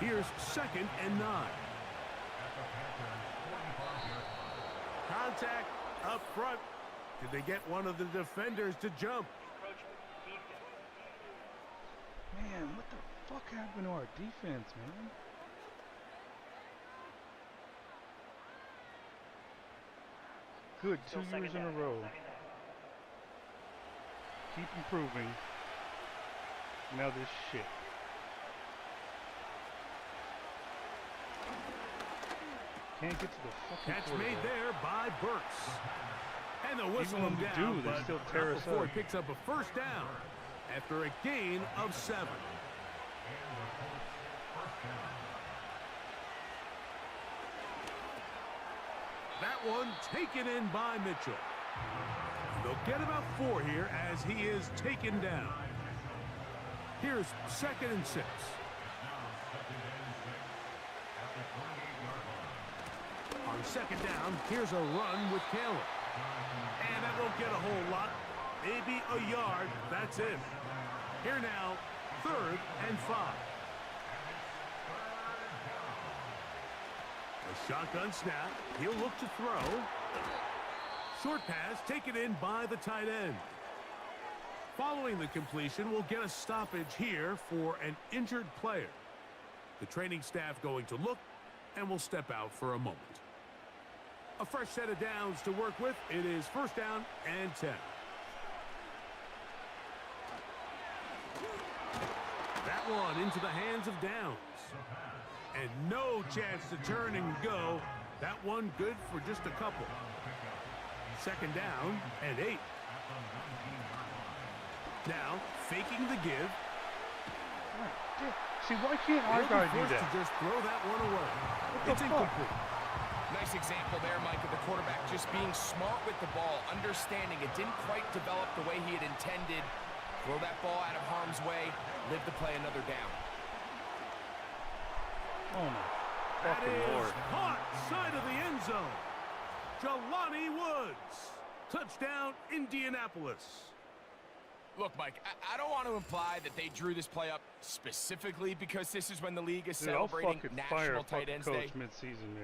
F: Here's 2nd and 9. Contact up front. Did they get one of the defenders to jump?
A: Man, what the fuck happened to our defense, man? Good, 2 years in a row. Keep improving. Now this shit. Can't get to the fucking
F: catch made there by Burks. And the whistle him down,
A: they still tear us
F: before
A: up.
F: he picks up a first down after a gain of 7. That one taken in by Mitchell. They'll get about 4 here as he is taken down. Here's 2nd and 6. On 2nd down, here's a run with Caleb. And that won't get a whole lot. Maybe a yard. That's it. Here now, 3rd and 5. A shotgun snap. He'll look to throw. Short pass taken in by the tight end. Following the completion, we'll get a stoppage here for an injured player. The training staff going to look, and will step out for a moment. A fresh set of downs to work with. It is 1st down and 10. That one into the hands of Downs. And no chance to turn and go. That one good for just a couple. 2nd down and 8. Now, faking the give.
A: See, why can't our guy do that?
F: To just throw that one away. It's incomplete.
G: Nice example there, Mike, of the quarterback just being smart with the ball, understanding it didn't quite develop the way he had intended. Throw that ball out of harm's way, live to play another down.
A: Oh my
F: That
A: fucking
F: is
A: Lord.
F: caught side of the end zone. Jelani Woods. Touchdown, Indianapolis.
G: Look, Mike, I don't want to imply that they drew this play up specifically because this is when the league is celebrating National Tight Ends Day.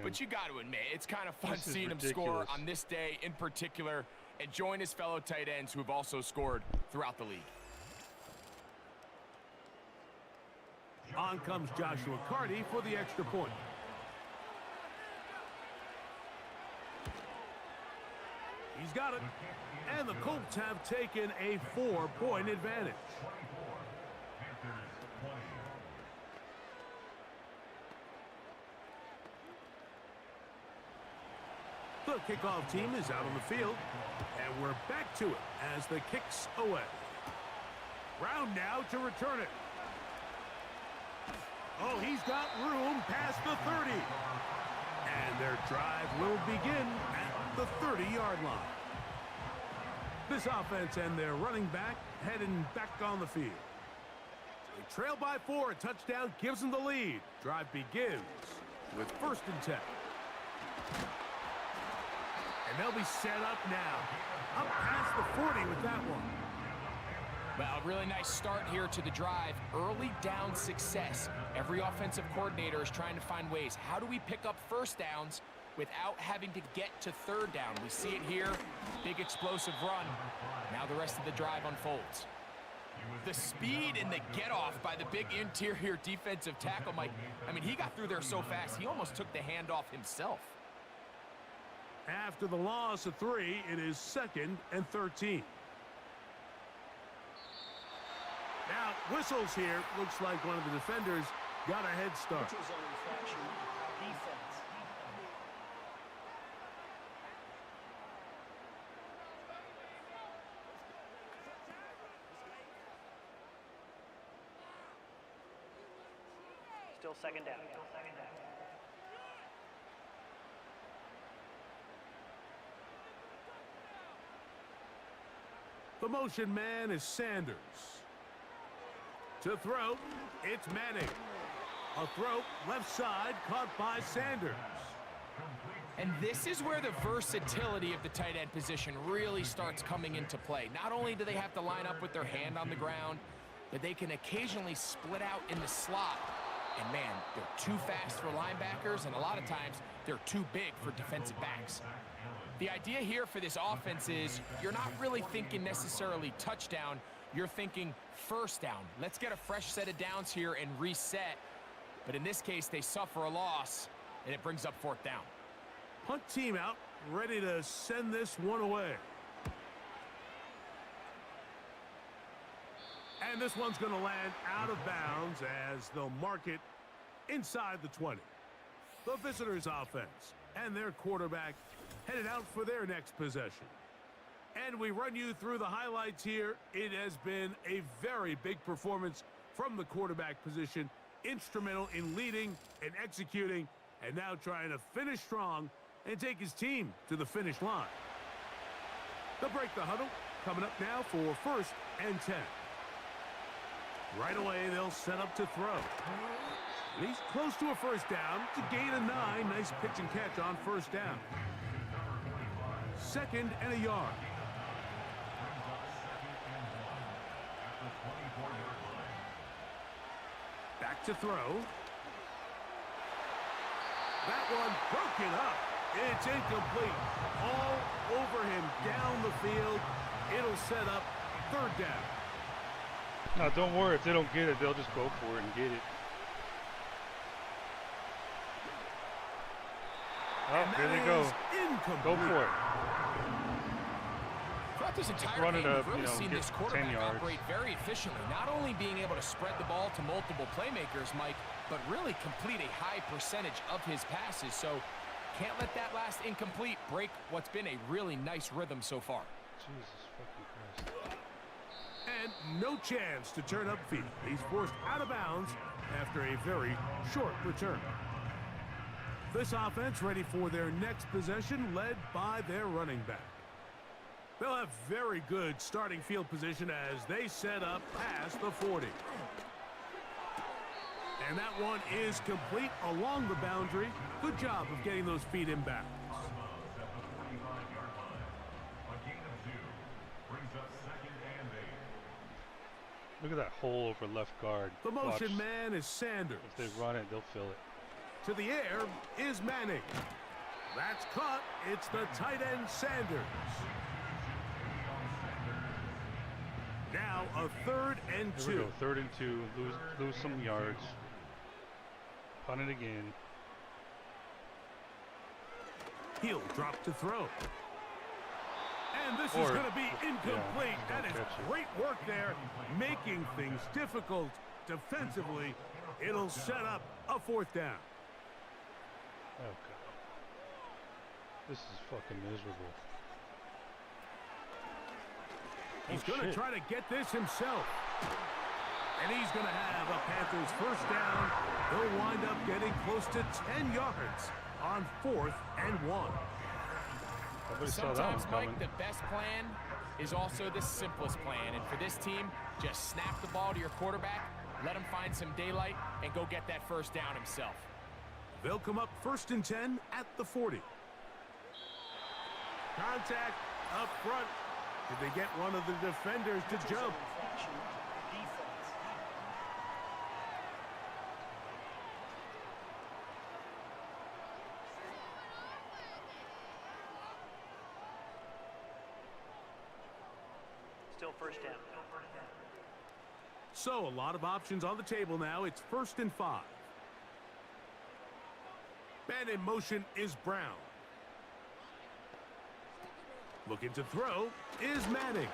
G: But you got to admit, it's kind of fun seeing him score on this day in particular and join his fellow tight ends who have also scored throughout the league.
F: On comes Joshua Carty for the extra point. He's got it. And the Colts have taken a 4-point advantage. The kickoff team is out on the field. And we're back to it as the kick's away. Brown now to return it. Oh, he's got room past the 30. And their drive will begin at the 30-yard line. This offense and their running back heading back on the field. They trail by 4. A touchdown gives them the lead. Drive begins with 1st and 10. And they'll be set up now. Up past the 40 with that one.
G: Well, a really nice start here to the drive. Early down success. Every offensive coordinator is trying to find ways. How do we pick up 1st downs without having to get to 3rd down? We see it here. Big explosive run. Now the rest of the drive unfolds. The speed and the get-off by the big interior defensive tackle, Mike. I mean, he got through there so fast, he almost took the handoff himself.
F: After the loss of 3, it is 2nd and 13. Now, whistles here. Looks like one of the defenders got a head start.
J: Still 2nd down.
F: The motion man is Sanders. To throw, it's Manning. A throw left side caught by Sanders.
G: And this is where the versatility of the tight end position really starts coming into play. Not only do they have to line up with their hand on the ground, but they can occasionally split out in the slot. And man, they're too fast for linebackers, and a lot of times they're too big for defensive backs. The idea here for this offense is you're not really thinking necessarily touchdown, you're thinking first down. Let's get a fresh set of downs here and reset. But in this case, they suffer a loss, and it brings up fourth down.
F: Punt team out, ready to send this one away. And this one's going to land out of bounds as they'll mark it inside the 20. The visitors' offense and their quarterback headed out for their next possession. And we run you through the highlights here. It has been a very big performance from the quarterback position, instrumental in leading and executing, and now trying to finish strong and take his team to the finish line. They'll break the huddle, coming up now for 1st and 10. Right away, they'll set up to throw. And he's close to a first down to gain a 9. Nice pitch and catch on first down. 2nd and a yard. Back to throw. That one broken up. It's incomplete. All over him down the field. It'll set up 3rd down.
A: Now, don't worry. If they don't get it, they'll just go for it and get it. Oh, here they go. Go for it.
G: Throughout this entire game, we've really seen this quarterback operate very efficiently, not only being able to spread the ball to multiple playmakers, Mike, but really complete a high percentage of his passes. So can't let that last incomplete break what's been a really nice rhythm so far.
A: Jesus fucking Christ.
F: And no chance to turn upfield. He's forced out of bounds after a very short return. This offense ready for their next possession, led by their running back. They'll have very good starting field position as they set up past the 40. And that one is complete along the boundary. Good job of getting those feet in bounds.
A: Look at that hole over left guard.
F: The motion man is Sanders.
A: If they run it, they'll fill it.
F: To the air is Manning. That's caught. It's the tight end Sanders. Now a 3rd and 2.
A: Here we go. 3rd and 2. Lose some yards. Punt it again.
F: He'll drop to throw. And this is going to be incomplete. That is great work there, making things difficult defensively. It'll set up a 4th down.
A: Okay. This is fucking miserable.
F: He's going to try to get this himself. And he's going to have a Panthers 1st down. He'll wind up getting close to 10 yards on 4th and 1.
G: Sometimes, Mike, the best plan is also the simplest plan. And for this team, just snap the ball to your quarterback, let him find some daylight, and go get that 1st down himself.
F: They'll come up 1st and 10 at the 40. Contact up front. Did they get one of the defenders to jump?
J: Still 1st down.
F: So a lot of options on the table now. It's 1st and 5. Man in motion is Brown. Looking to throw is Madden.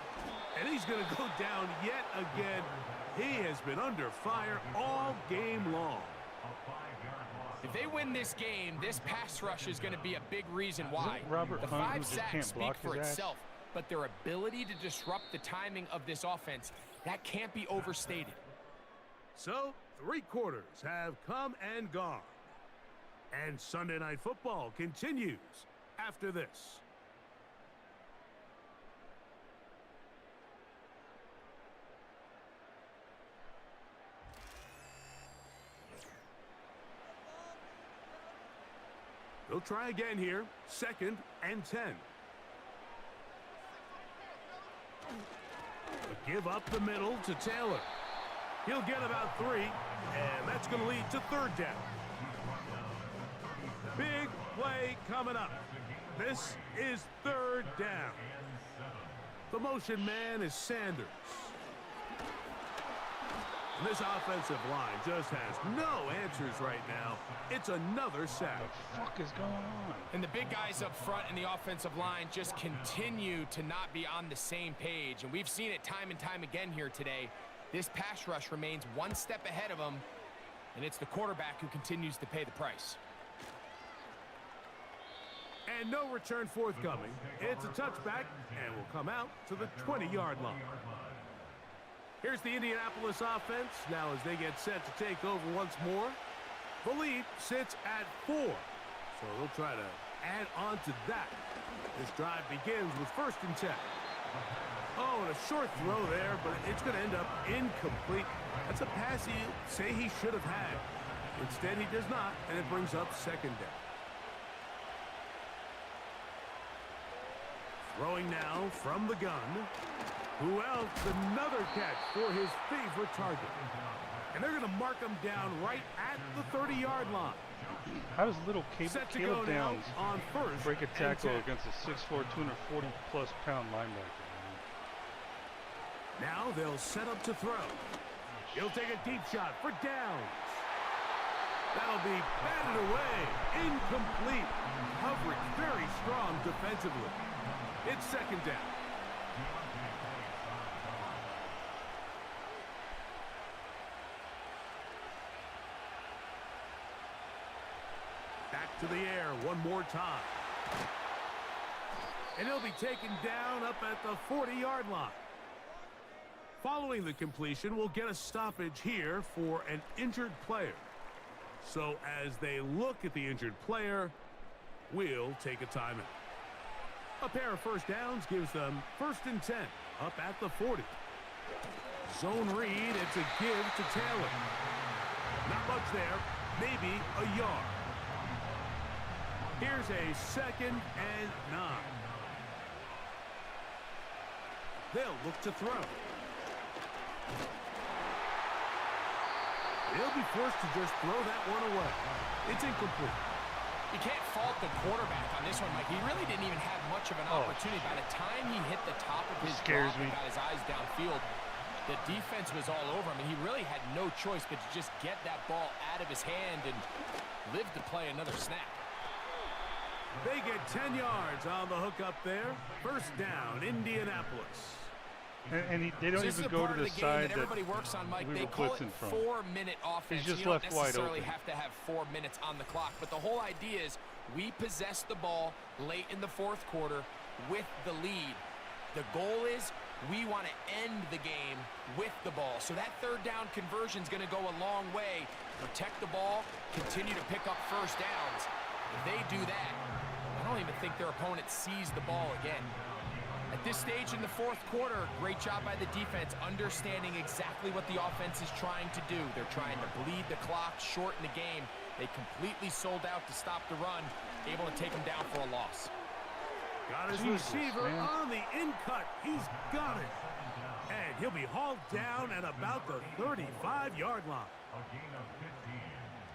F: And he's going to go down yet again. He has been under fire all game long.
G: If they win this game, this pass rush is going to be a big reason why.
A: Robert
G: The
A: Hunt,
G: 5
A: who just
G: sacks
A: can't
G: speak
A: block
G: for
A: his ass?
G: itself, but their ability to disrupt the timing of this offense, that can't be overstated.
F: So 3 quarters have come and gone. And Sunday Night Football continues after this. They'll try again here. 2nd and 10. A give up the middle to Taylor. He'll get about 3, and that's going to lead to 3rd down. Big play coming up. This is 3rd down. The motion man is Sanders. And this offensive line just has no answers right now. It's another sack.
A: What the fuck is going on?
G: And the big guys up front in the offensive line just continue to not be on the same page. And we've seen it time and time again here today. This pass rush remains one step ahead of them, and it's the quarterback who continues to pay the price.
F: And no return forthcoming. It's a touchback, and will come out to the 20-yard line. Here's the Indianapolis offense now as they get set to take over once more. The lead sits at 4, so they'll try to add on to that. This drive begins with 1st and 10. Oh, and a short throw there, but it's going to end up incomplete. That's a pass he say he should have had. Instead, he does not, and it brings up 2nd down. Throwing now from the gun. Who else? Another catch for his favorite target. And they're going to mark him down right at the 30-yard line.
A: How does little Caleb Downs
F: on 1st
A: break a tackle against a 6'4", 240-plus pound linebacker?
F: Now they'll set up to throw. He'll take a deep shot for Downs. That'll be batted away. Incomplete. Coverage very strong defensively. It's 2nd down. Back to the air one more time. And he'll be taken down up at the 40-yard line. Following the completion, we'll get a stoppage here for an injured player. So as they look at the injured player, we'll take a timeout. A pair of 1st downs gives them 1st and 10 up at the 40. Zone read, it's a give to Taylor. Not much there, maybe a yard. Here's a 2nd and 9. They'll look to throw. They'll be forced to just throw that one away. It's incomplete.
G: You can't fault the quarterback on this one, Mike. He really didn't even have much of an opportunity. By the time he hit the top of his drop and got his eyes downfield, the defense was all over him, and he really had no choice but to just get that ball out of his hand and live to play another snap.
F: They get 10 yards on the hook up there. 1st down, Indianapolis.
A: And they don't even go to the side that
G: everybody works on, Mike.
A: we
G: They
A: were
G: call
A: blitzing
G: it
A: from.
G: 4-minute offense.
A: He's just
G: you
A: left
G: don't
A: wide
G: necessarily
A: open.
G: have to have 4 minutes on the clock, but the whole idea is we possess the ball late in the 4th quarter with the lead. The goal is we want to end the game with the ball. So that 3rd down conversion is going to go a long way. Protect the ball, continue to pick up 1st downs. If they do that, I don't even think their opponent sees the ball again. At this stage in the 4th quarter, great job by the defense understanding exactly what the offense is trying to do. They're trying to bleed the clock, shorten the game. They completely sold out to stop the run, able to take them down for a loss.
F: Got his receiver on the in-cut. He's got it. And he'll be hauled down at about the 35-yard line.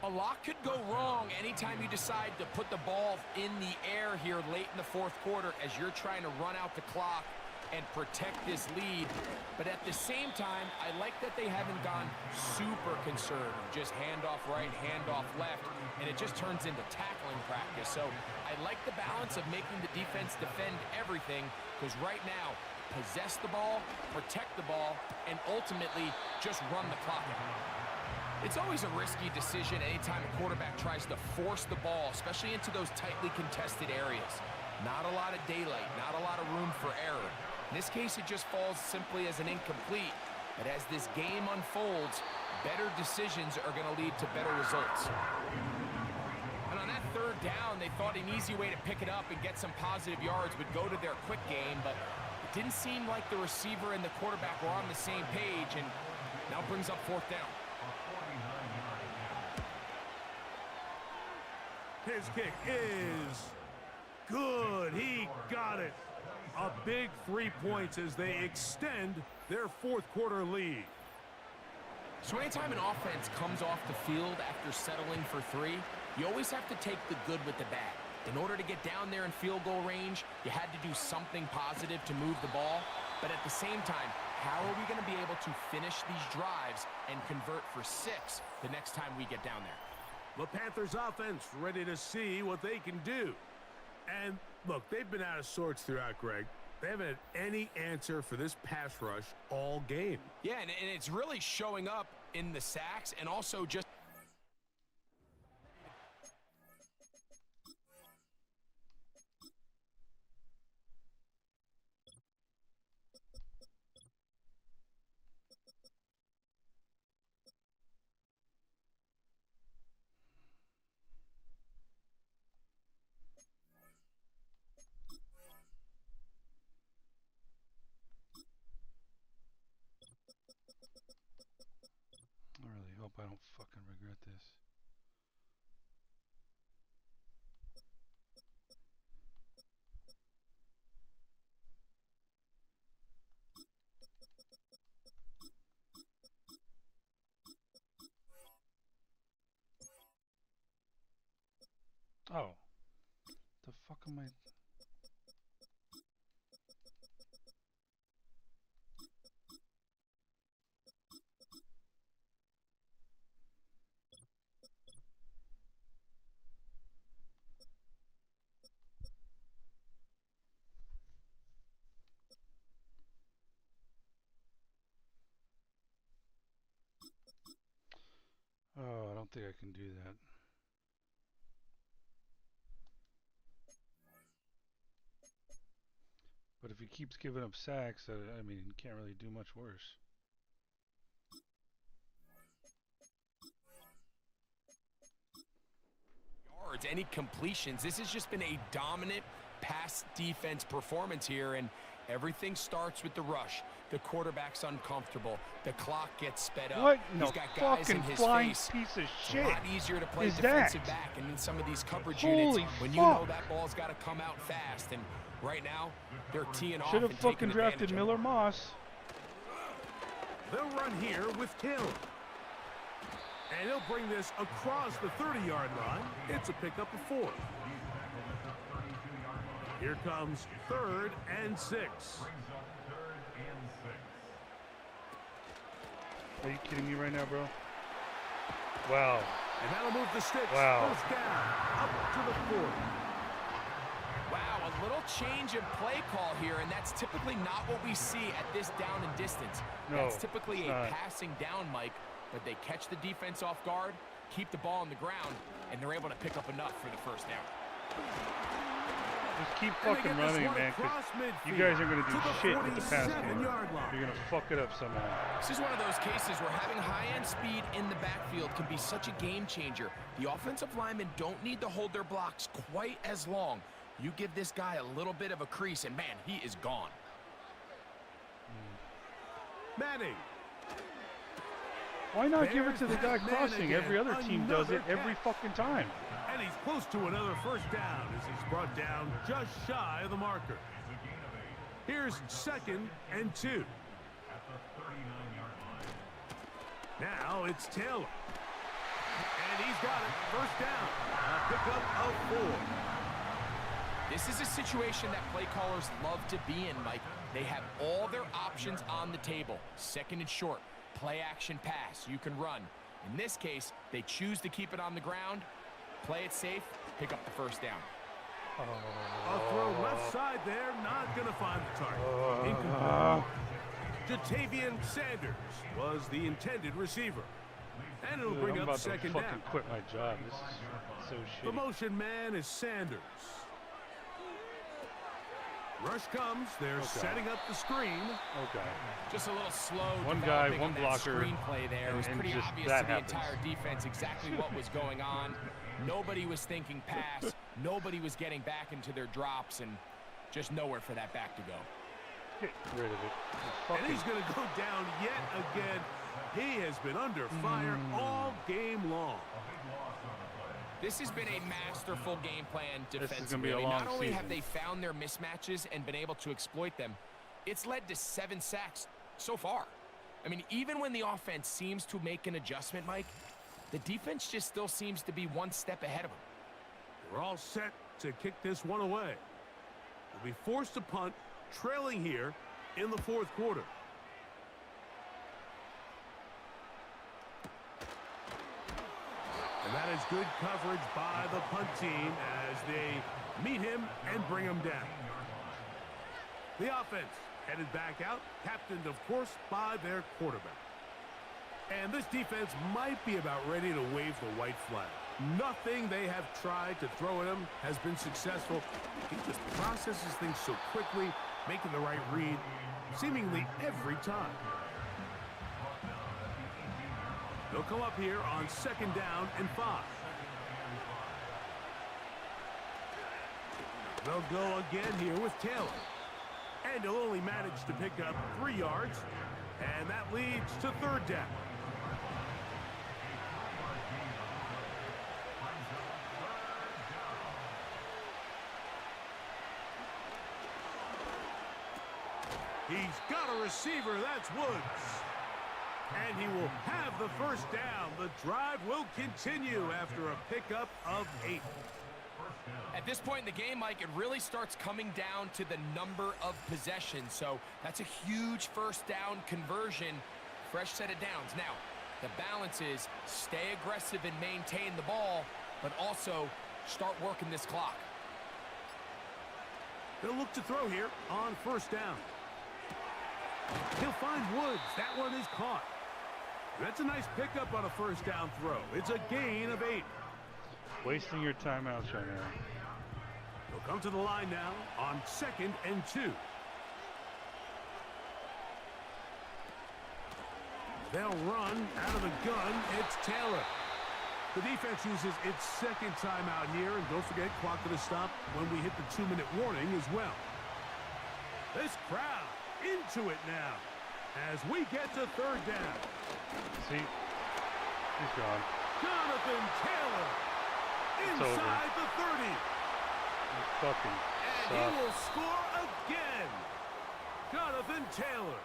G: A lot could go wrong anytime you decide to put the ball in the air here late in the 4th quarter as you're trying to run out the clock and protect this lead. But at the same time, I like that they haven't gone super conservative. Just handoff right, handoff left, and it just turns into tackling practice. So I like the balance of making the defense defend everything, because right now, possess the ball, protect the ball, and ultimately just run the clock out. It's always a risky decision anytime a quarterback tries to force the ball, especially into those tightly contested areas. Not a lot of daylight, not a lot of room for error. In this case, it just falls simply as an incomplete. But as this game unfolds, better decisions are going to lead to better results. And on that 3rd down, they thought an easy way to pick it up and get some positive yards would go to their quick game, but it didn't seem like the receiver and the quarterback were on the same page, and now brings up 4th down.
F: His kick is good. He got it. A big 3 points as they extend their fourth quarter lead.
G: So anytime an offense comes off the field after settling for 3, you always have to take the good with the bad. In order to get down there in field goal range, you had to do something positive to move the ball. But at the same time, how are we going to be able to finish these drives and convert for 6 the next time we get down there?
F: The Panthers offense ready to see what they can do. And look, they've been out of sorts throughout, Greg. They haven't had any answer for this pass rush all game.
G: Yeah, and it's really showing up in the sacks and also just...
A: I really hope I don't fucking regret this. Oh. The fuck am I... Oh, I don't think I can do that. But if he keeps giving up sacks, I mean, he can't really do much worse.
G: Yards, any completions. This has just been a dominant pass defense performance here, and everything starts with the rush. The quarterback's uncomfortable. The clock gets sped up.
A: What?
G: He's
A: No
G: got guys in
A: fucking
G: his
A: flying
G: face.
A: piece of
G: It's
A: shit.
G: a lot easier to play
A: is
G: defensive
A: that?
G: back and in some of these coverage
A: Holy
G: units when you
A: fuck.
G: know that ball's got to come out fast. And right now, they're teeing off.
A: Should have
G: and
A: fucking
G: taking
A: drafted
G: advantage of
A: Miller
G: it.
A: Moss.
F: They'll run here with Hill. And he'll bring this across the 30-yard line. It's a pickup of 4. Here comes 3rd and 6.
A: Are you kidding me right now, bro? Wow.
F: And that'll move the sticks.
A: Wow.
F: First down, up to the 40.
G: Wow, a little change of play call here, and that's typically not what we see at this down and distance.
A: No,
G: that's typically
A: it's
G: a
A: not.
G: passing down, Mike, but they catch the defense off guard, keep the ball on the ground, and they're able to pick up enough for the first down.
A: Just keep fucking running, man, because you guys are going to do shit with the pass game. You're going to fuck it up somehow.
G: This is one of those cases where having high-end speed in the backfield can be such a game changer. The offensive linemen don't need to hold their blocks quite as long. You give this guy a little bit of a crease, and man, he is gone.
F: Manning.
A: Why not give it to the guy crossing? Every other team does it every fucking time.
F: And he's close to another first down as he's brought down just shy of the marker. Here's 2nd and 2. Now it's Taylor. And he's got it. First down. A pickup of 4.
G: This is a situation that play callers love to be in, Mike. They have all their options on the table. 2nd and short, play action pass, you can run. In this case, they choose to keep it on the ground, play it safe, pick up the first down.
F: A throw left side there, not going to find the target. Incomplete. Jatavian Sanders was the intended receiver. And it'll bring up 2nd down.
A: I'm about to fucking quit my job. This is so shitty.
F: The motion man is Sanders. Rush comes. They're setting up the screen.
A: Okay.
G: Just a little slow.
A: One guy,
G: developing
A: one
G: on that
A: blocker,
G: screenplay there. It was
A: and
G: pretty
A: just
G: obvious
A: that
G: to the
A: happens.
G: entire defense exactly what was going on. Nobody was thinking pass. Nobody was getting back into their drops, and just nowhere for that back to go.
A: Get rid of it.
F: And he's going to go down yet again. He has been under fire all game long.
G: This has been a masterful game plan defensively.
A: This is gonna be a long
G: Not only
A: season.
G: have they found their mismatches and been able to exploit them, it's led to 7 sacks so far. I mean, even when the offense seems to make an adjustment, Mike, the defense just still seems to be one step ahead of them.
F: We're all set to kick this one away. We'll be forced to punt, trailing here in the fourth quarter. And that is good coverage by the punt team as they meet him and bring him down. The offense headed back out, captained, of course, by their quarterback. And this defense might be about ready to wave the white flag. Nothing they have tried to throw at him has been successful. He just processes things so quickly, making the right read seemingly every time. They'll come up here on 2nd down and 5. They'll go again here with Taylor. And he'll only manage to pick up 3 yards. And that leads to 3rd down. He's got a receiver. That's Woods. And he will have the 1st down. The drive will continue after a pickup of 8.
G: At this point in the game, Mike, it really starts coming down to the number of possessions. So that's a huge 1st down conversion. Fresh set of downs. Now, the balance is stay aggressive and maintain the ball, but also start working this clock.
F: They'll look to throw here on 1st down. He'll find Woods. That one is caught. That's a nice pickup on a 1st down throw. It's a gain of 8.
A: Wasting your timeouts right now.
F: They'll come to the line now on 2nd and 2. They'll run out of the gun. It's Taylor. The defense uses its 2nd timeout here, and don't forget, clock to stop when we hit the 2-minute warning as well. This crowd into it now as we get to 3rd down.
A: See, he's gone.
F: Jonathan Taylor inside the 30.
A: You fucking
F: and
A: suck.
F: He will score again. Jonathan Taylor,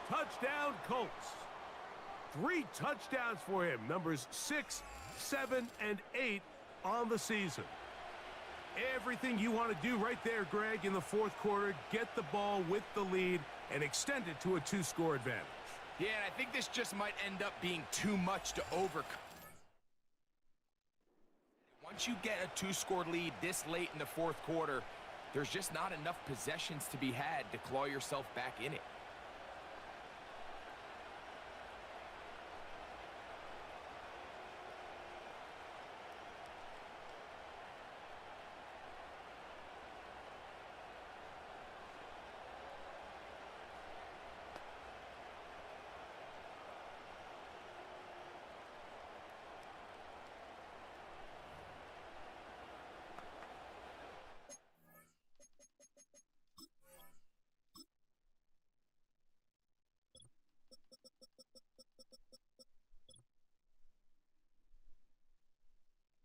F: touchdown Colts. 3 touchdowns for him, numbers 6, 7, and 8 on the season. Everything you want to do right there, Greg, in the 4th quarter, get the ball with the lead and extend it to a 2-score advantage.
G: Yeah, and I think this just might end up being too much to overcome. Once you get a 2-score lead this late in the 4th quarter, there's just not enough possessions to be had to claw yourself back in it.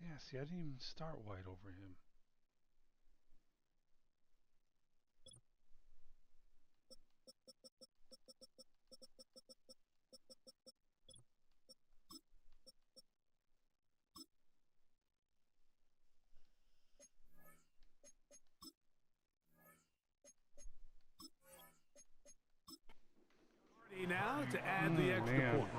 A: Yeah, see, I didn't even start White over him.
F: Now to add the extra point.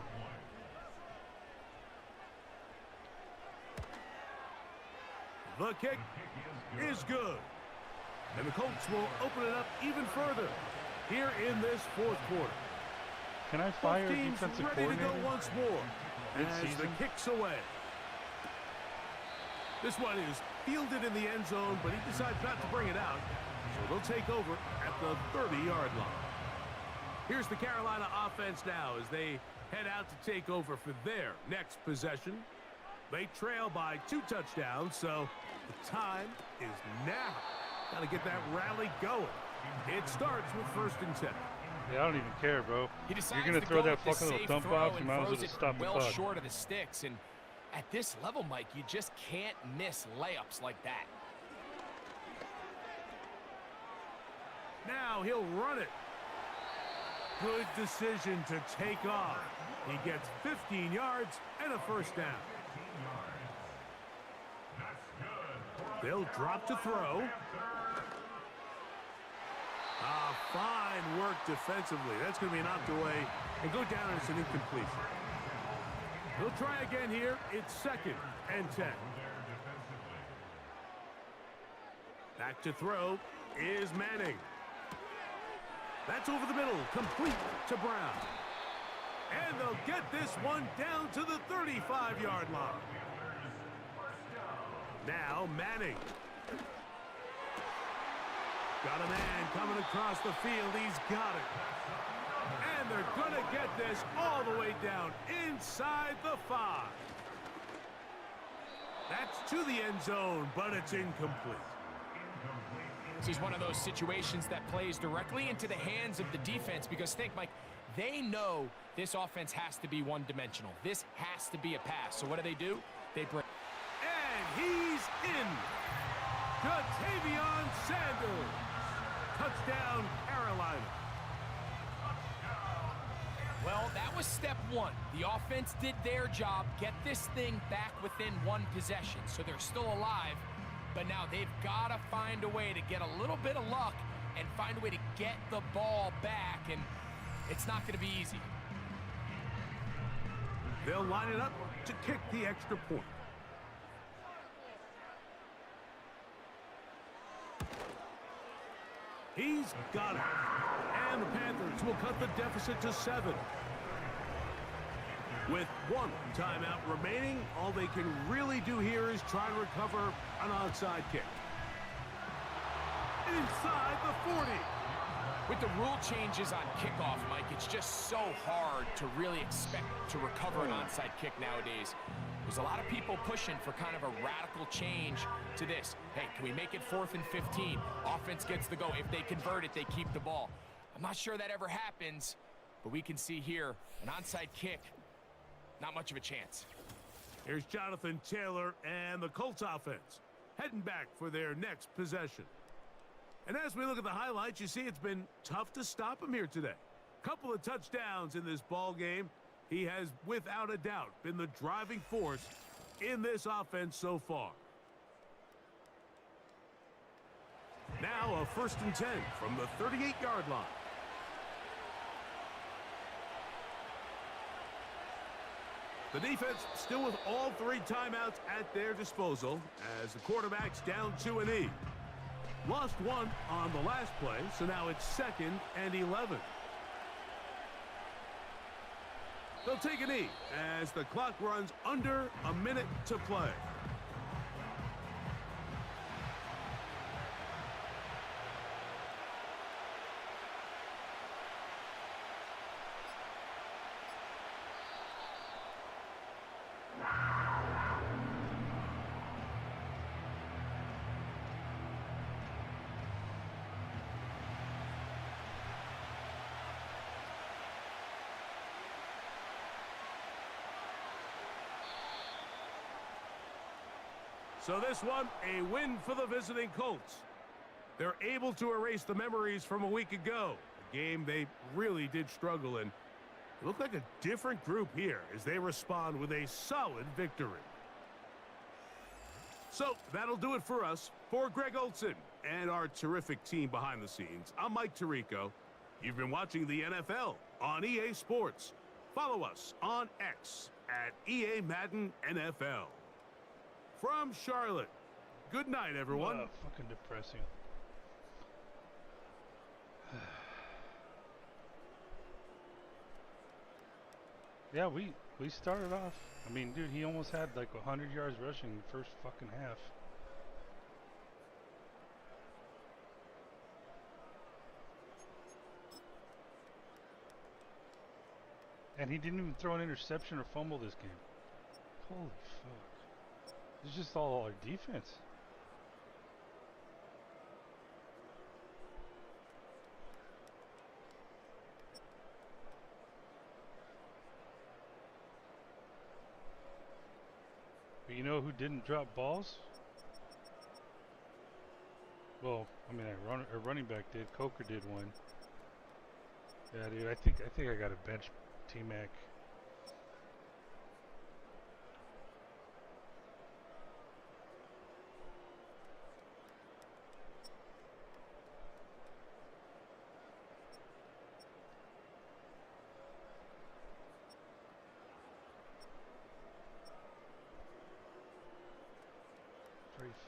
F: The kick is good. And the Colts will open it up even further here in this 4th quarter.
A: Can I fire
F: Both teams
A: defensive
F: ready to
A: coordinator?
F: go once more as the
A: Mid-season?
F: kick's away. This one is fielded in the end zone, but he decides not to bring it out. So they'll take over at the 30-yard line. Here's the Carolina offense now as they head out to take over for their next possession. They trail by 2 touchdowns, so the time is now. Got to get that rally going. It starts with 1st and 10.
A: Yeah, I don't even care, bro.
G: He
A: You're
G: decides
A: going to
G: to
A: throw
G: go
A: that
G: with the
A: fucking little
G: safe
A: dump
G: throw
A: off, you
G: and
A: might as well
G: throws
A: just
G: it
A: stop the
G: well
A: clock.
G: short of the sticks. And At this level, Mike, you just can't miss layups like that.
F: Now he'll run it. Good decision to take off. He gets 15 yards and a first down. They'll drop to throw. Fine work defensively. That's going to be knocked away and go down as an incompletion. He'll try again here. It's 2nd and 10. Back to throw is Manning. That's over the middle, complete to Brown. And they'll get this one down to the 35-yard line. Now Manning. Got a man coming across the field. He's got it. And they're going to get this all the way down inside the 5. That's to the end zone, but it's incomplete.
G: This is one of those situations that plays directly into the hands of the defense because think, Mike, they know this offense has to be one-dimensional. This has to be a pass. So what do? They bring.
F: And he's in. Jatavion Sanders. Touchdown, Carolina.
G: Well, that was step 1. The offense did their job, get this thing back within one possession. So they're still alive, but now they've got to find a way to get a little bit of luck and find a way to get the ball back, and it's not going to be easy.
F: They'll line it up to kick the extra point. He's got it. And the Panthers will cut the deficit to 7. With 1 timeout remaining, all they can really do here is try to recover an onside kick. Inside the 40.
G: With the rule changes on kickoff, Mike, it's just so hard to really expect to recover an onside kick nowadays. There's a lot of people pushing for kind of a radical change to this. Hey, can we make it 4th and 15? Offense gets the go. If they convert it, they keep the ball. I'm not sure that ever happens, but we can see here an onside kick, not much of a chance.
F: Here's Jonathan Taylor and the Colts offense heading back for their next possession. And as we look at the highlights, you see it's been tough to stop him here today. Couple of touchdowns in this ball game. He has, without a doubt, been the driving force in this offense so far. Now a 1st and 10 from the 38-yard line. The defense still with all 3 timeouts at their disposal as the quarterback's down to a knee. Lost 1 on the last play, so now it's 2nd and 11. They'll take a knee as the clock runs under a minute to play. So this one, a win for the visiting Colts. They're able to erase the memories from a week ago, a game they really did struggle in. It looked like a different group here as they respond with a solid victory. So that'll do it for us. For Greg Olson and our terrific team behind the scenes, I'm Mike Tirico. You've been watching the NFL on EA Sports. Follow us on X at EA Madden NFL. From Charlotte, good night, everyone.
A: Fucking depressing. Yeah, we started off. I mean, dude, he almost had like 100 yards rushing the first fucking half. And he didn't even throw an interception or fumble this game. Holy fuck. It's just all our defense. You know who didn't drop balls? Well, I mean, a running back did. Coker did one. Yeah, dude. I think I got to bench T-Mac.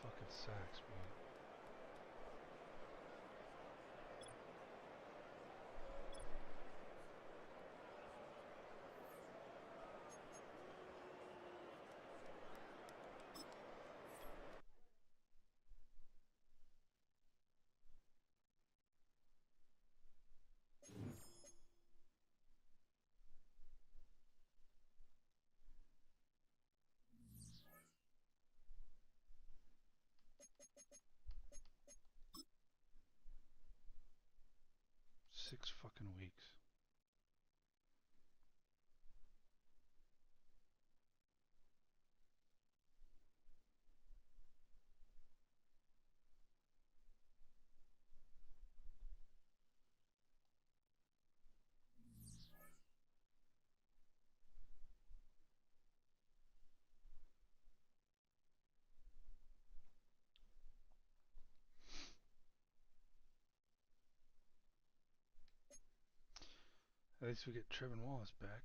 A: Fucking sacks, man. Six fucking weeks. At least we get Trevin Wallace back.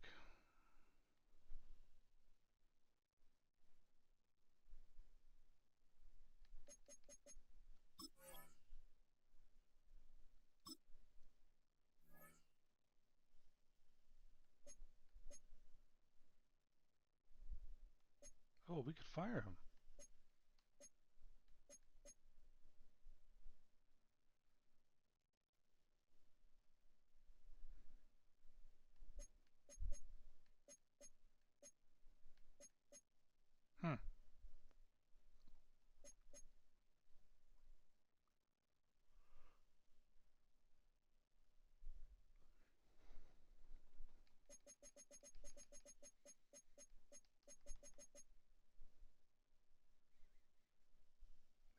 A: Oh, we could fire him. Hmm.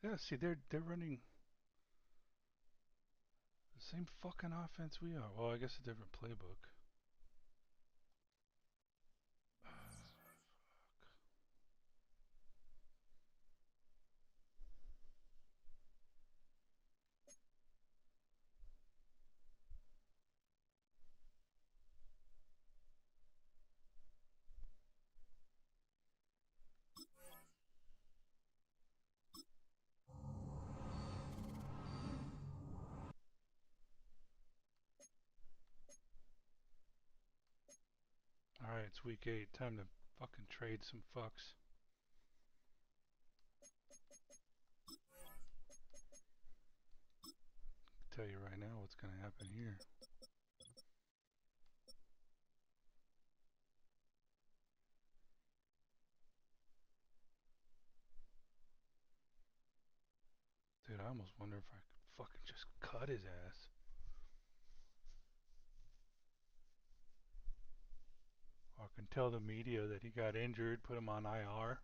A: Yeah, see, they're running the same fucking offense we are. Well, I guess a different playbook. Alright, it's week 8. Time to fucking trade some fucks. I'll tell you right now what's gonna happen here. Dude, I almost wonder if I could fucking just cut his ass. Or I can tell the media that he got injured, put him on IR.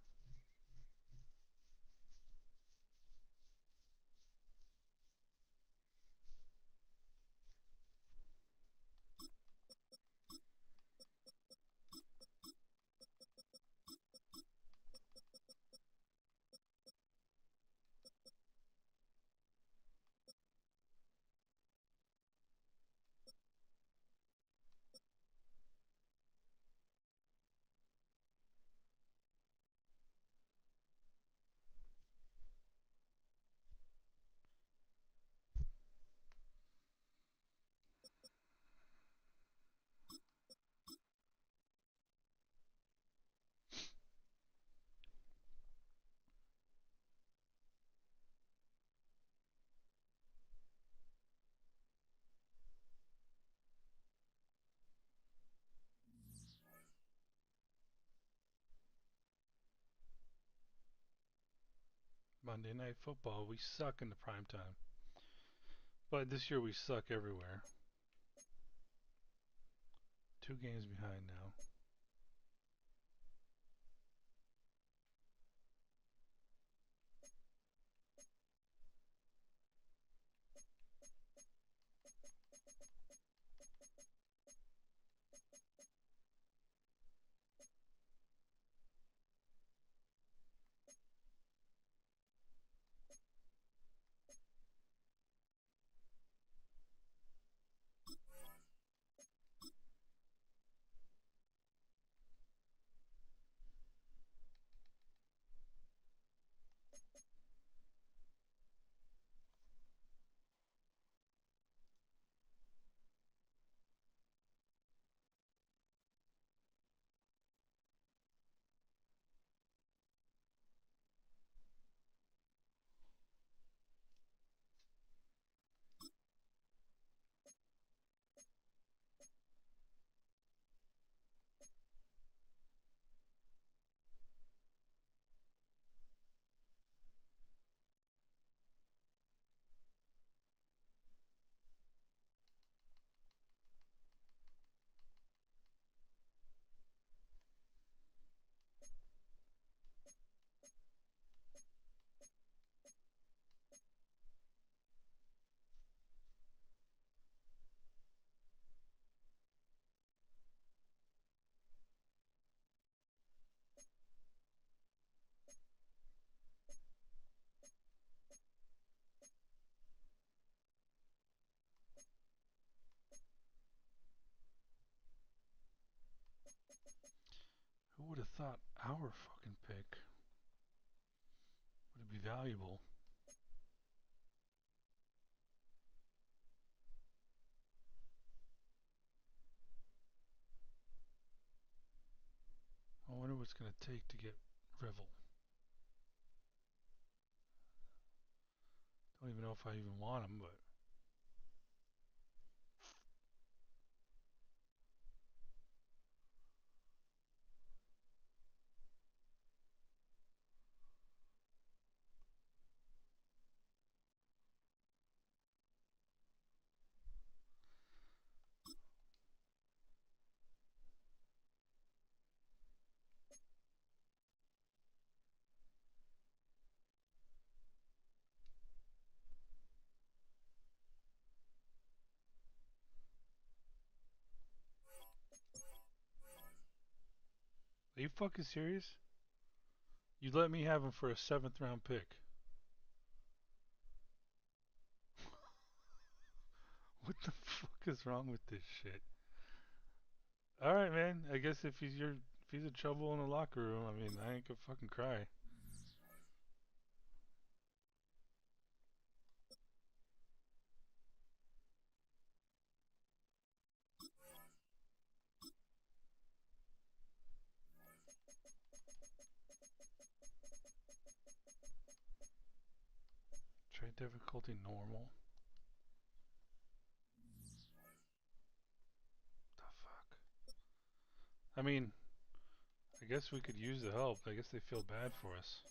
A: Monday Night Football, we suck in the prime time. But this year we suck everywhere. 2 games behind now. would have thought our fucking pick would be valuable. I wonder what it's going to take to get Revel. Don't even know if I even want him, but are you fucking serious? You let me have him for a 7th round pick. What the fuck is wrong with this shit? All right, man. I guess if he's in trouble in the locker room, I mean, I ain't gonna fucking cry. Trade difficulty normal. The fuck? I mean, I guess we could use the help. I guess they feel bad for us.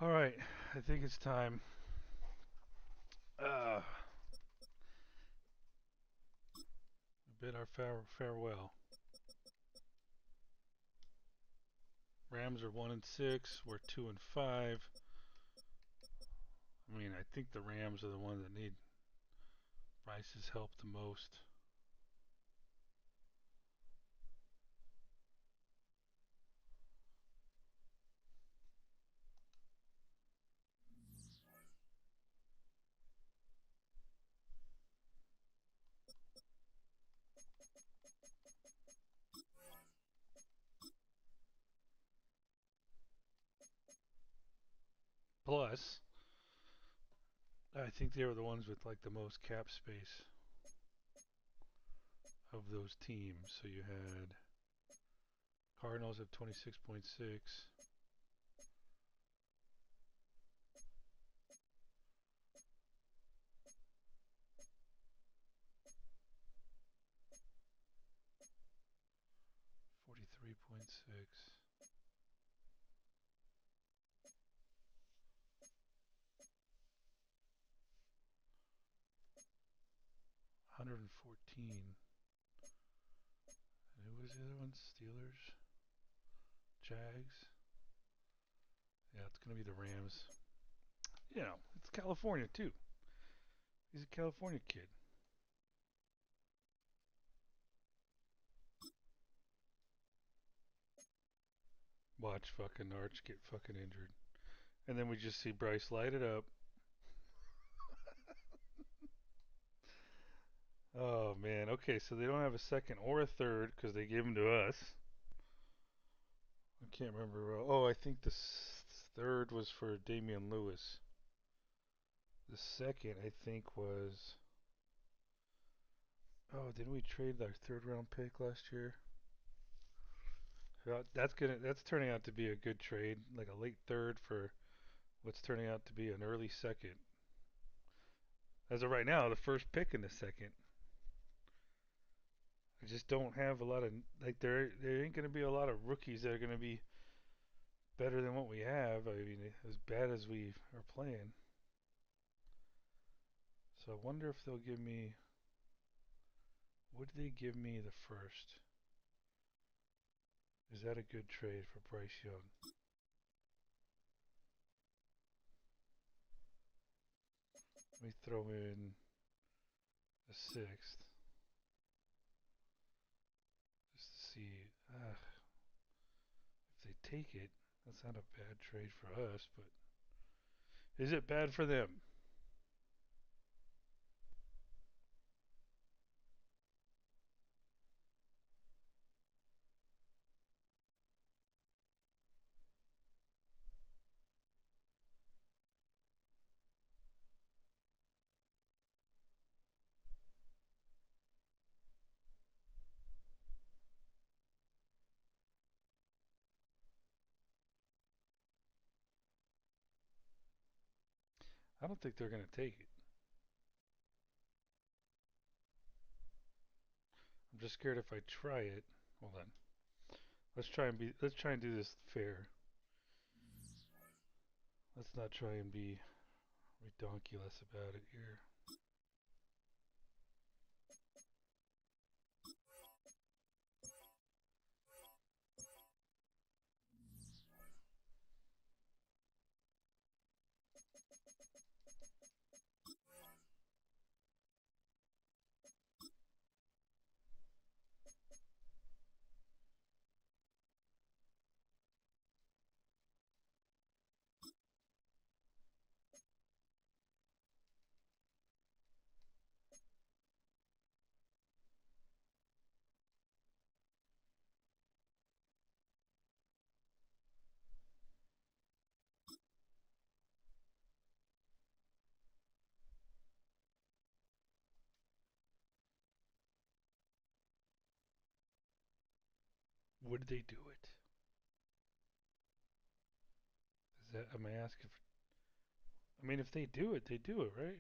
A: All right, I think it's time. Bid our farewell. Rams are 1-6. We're 2-5. I mean, I think the Rams are the ones that need Bryce's help the most. Plus, I think they were the ones with like the most cap space of those teams. So you had Cardinals at 26.6. $43.6. $114. And who was the other one? Steelers? Jags? Yeah, it's going to be the Rams. You know, it's California too. He's a California kid. Watch fucking Arch get fucking injured. And then we just see Bryce light it up. Oh, man. Okay, so they don't have a second or a third because they gave them to us. I can't remember. Oh, I think the third was for Damian Lewis. The second, I think, was... Oh, didn't we trade our third-round pick last year? Well, that's turning out to be a good trade, like a late third for what's turning out to be an early second. As of right now, the first pick in the second. I just don't have a lot of like there ain't going to be a lot of rookies that are going to be better than what we have. I mean, as bad as we are playing. So I wonder if they'll give me. Would they give me the first? Is that a good trade for Bryce Young? Let me throw in a sixth just to see. If they take it, that's not a bad trade for us, but is it bad for them? I don't think they're going to take it. I'm just scared if I try it. Hold on. Let's try and do this fair. Let's not try and be redonkulous about it here. Would they do it? Is that? Am I asking? I mean, if they do it, they do it, right?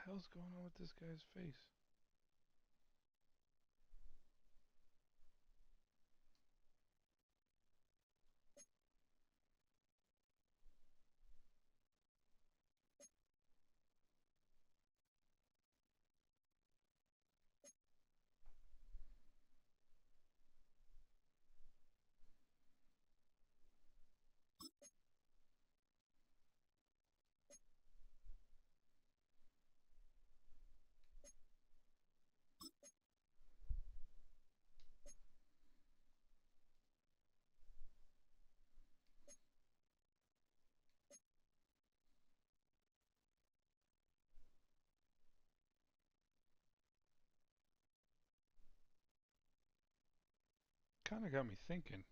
A: hell's going on with this guy's face? Kind of got me thinking.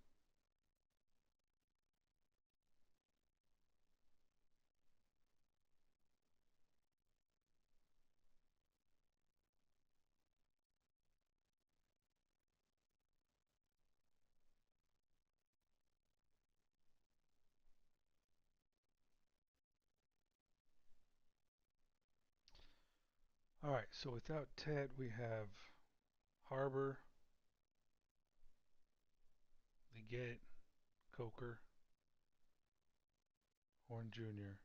A: All right, so without Ted, we have Harbor, Leggett, Coker, Horn Jr.,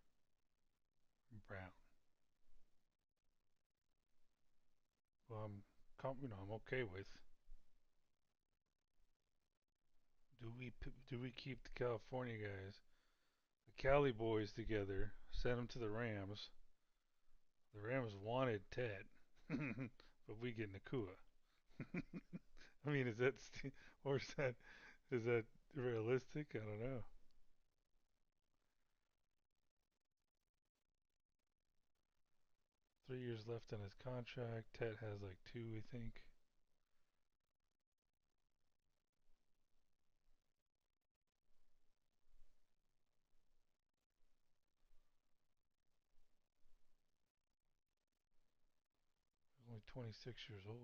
A: and Brown. Well, I'm okay with. Do we keep the California guys, the Cali boys together, send them to the Rams? The Rams wanted Ted, but we get Nakua. I mean, or is that realistic? I don't know. 3 years left on his contract. Ted has like 2, I think. He's only 26 years old.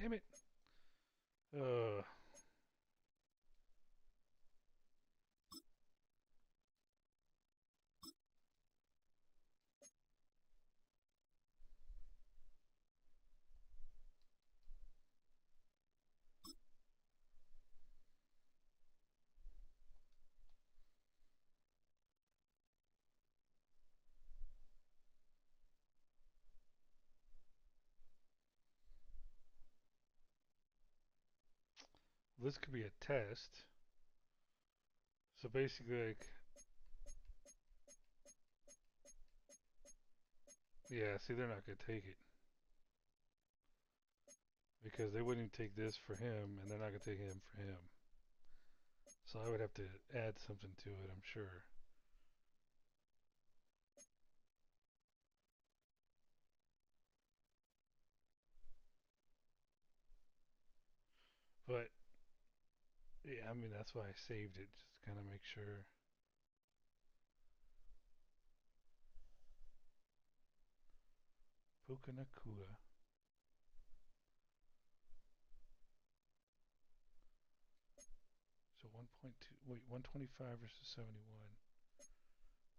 A: Damn it. Uh, this could be a test. So basically, like, yeah, see, they're not gonna take it because they wouldn't take this for him, and they're not gonna take him for him. So I would have to add something to it, I'm sure. But yeah, I mean that's why I saved it, just to kind of make sure. Puka Nakua. So 1.2, wait, 125 versus 71.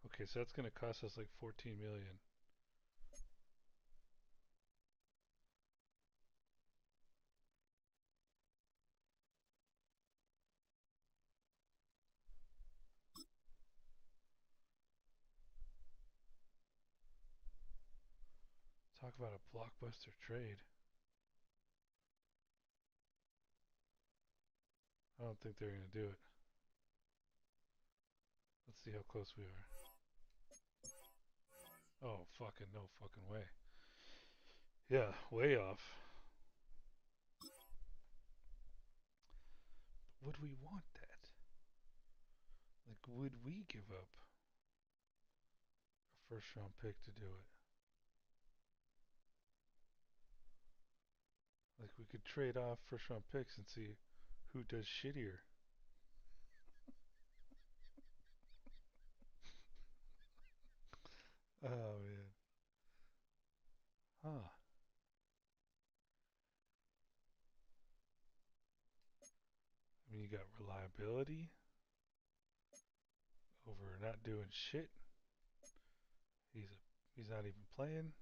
A: Okay, so that's gonna cost us like 14 million. Talk about a blockbuster trade. I don't think they're gonna do it. Let's see how close we are. Oh, fucking no fucking way. Yeah, way off. Would we want that? Like, would we give up a first round pick to do it? Like, we could trade off first round picks and see who does shittier. Oh, man. Huh. got reliability over not doing shit. He's not even playing.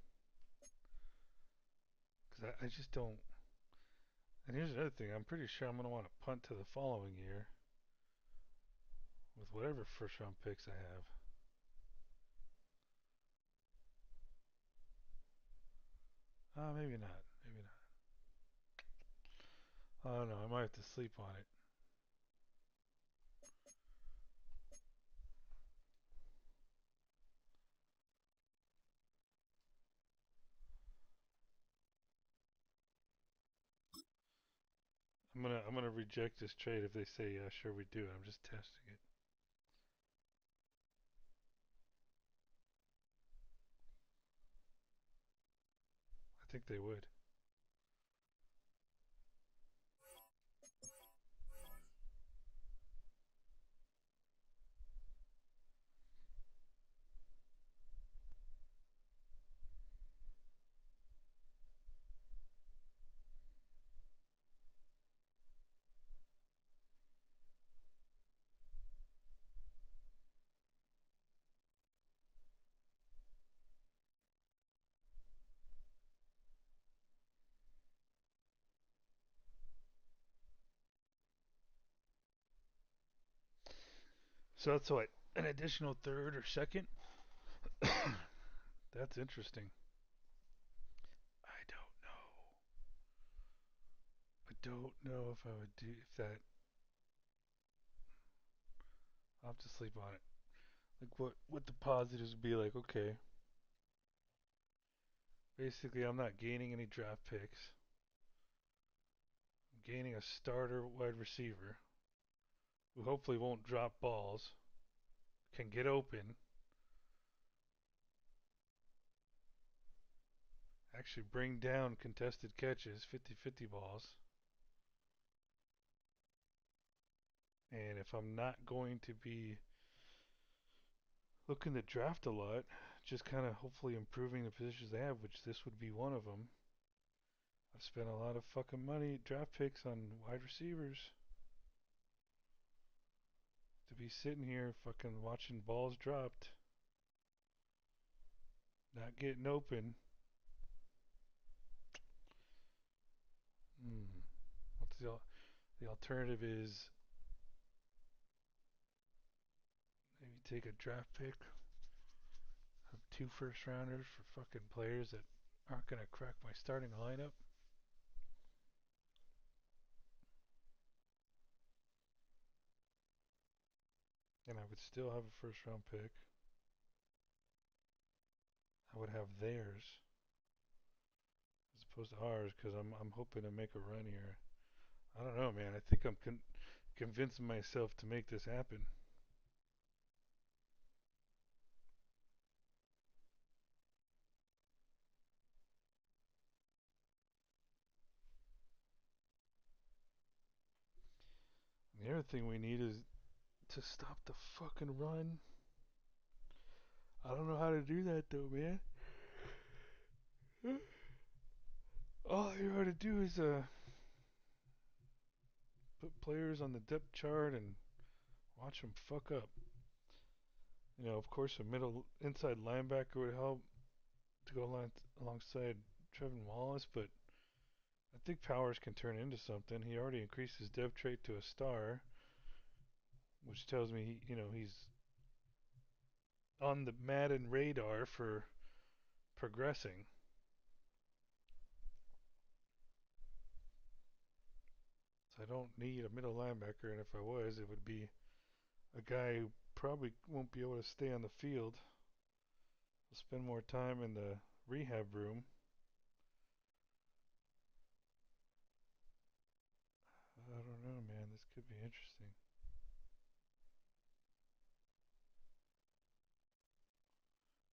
A: Because I just don't. And here's another thing. I'm pretty sure I'm going to want to punt to the following year with whatever first round picks I have. Maybe not. Maybe not. I don't know. I might have to sleep on it. I'm gonna reject this trade if they say yeah, sure we do. I'm just testing it. I think they would. So that's what, an additional third or second? That's interesting. I don't know. I don't know if I would do if that. I'll have to sleep on it. Like what the positives would be like, okay. Basically I'm not gaining any draft picks. I'm gaining a starter wide receiver who hopefully won't drop balls, can get open, actually bring down contested catches, 50-50 balls. And if I'm not going to be looking to draft a lot, just kind of hopefully improving the positions they have, which this would be one of them. I've spent a lot of fucking money, draft picks on wide receivers. To be sitting here fucking watching balls dropped, not getting open. What's the alternative is maybe take a draft pick, have 2 first rounders for fucking players that aren't gonna crack my starting lineup. And I would still have a first round pick. I would have theirs as opposed to ours because I'm hoping to make a run here. I don't know, man. I think I'm convincing myself to make this happen. The other thing we need is to stop the fucking run. I don't know how to do that though, man. All you ought to do is put players on the depth chart and watch them fuck up. You know, of course, a middle inside linebacker would help to go alongside Trevin Wallace, but I think Powers can turn into something. He already increased his depth trait to a star, which tells me he's on the Madden radar for progressing. So I don't need a middle linebacker, and if I was, it would be a guy who probably won't be able to stay on the field. We'll spend more time in the rehab room. I don't know, man. This could be interesting.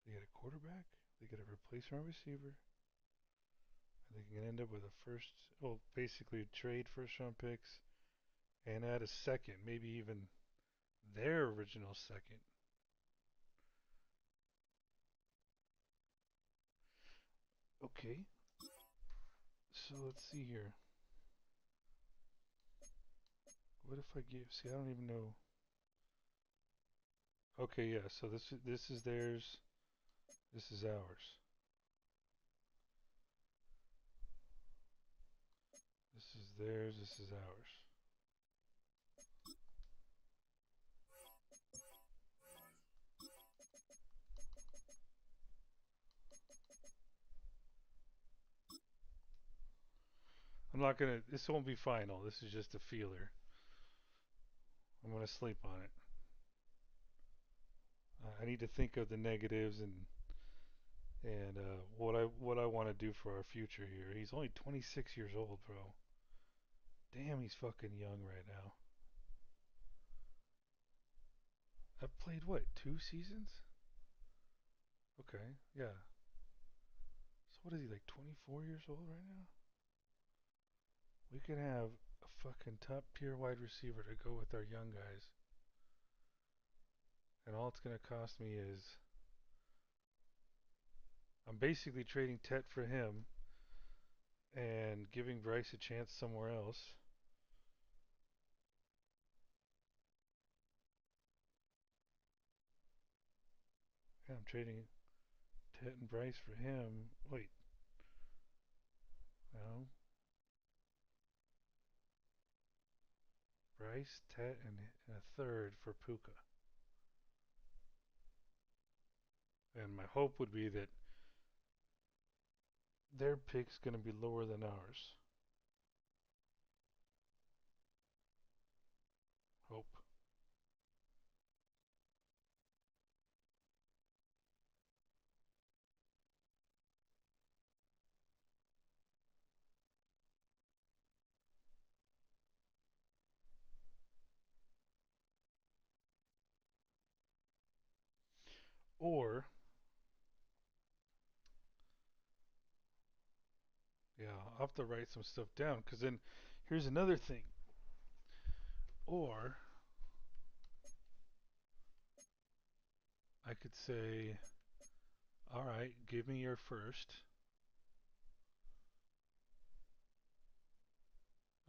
A: They get a quarterback. They get a replacement receiver. They can end up with a first, well, basically trade first round picks and add a second, maybe even their original second. Okay. So let's see here. What if I give? See, I don't even know. Okay, yeah. So this is theirs. This is ours. This is theirs. This is ours. I'm not gonna. This won't be final. This is just a feeler. I'm gonna sleep on it. I need to think of the negatives and what I want to do for our future here. He's only 26 years old, bro. Damn, he's fucking young right now. I've played what, 2 seasons? Okay, yeah. So what is he, like 24 years old right now? We could have a fucking top tier wide receiver to go with our young guys. And all it's gonna cost me is I'm basically trading Tet for him and giving Bryce a chance somewhere else. Yeah, I'm trading Tet and Bryce for him. Wait, no. Bryce, Tet, and a third for Puka. And my hope would be that their pick's going to be lower than ours. Hope. Or, yeah, I'll have to write some stuff down because then here's another thing. Or I could say, all right, give me your first.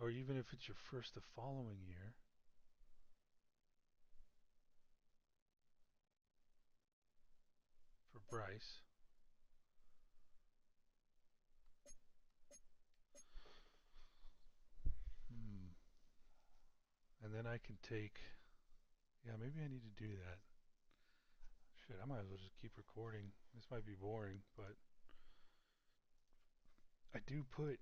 A: Or even if it's your first the following year. For Bryce. And then I can take. Yeah, maybe I need to do that. Shit, I might as well just keep recording. This might be boring, but I do put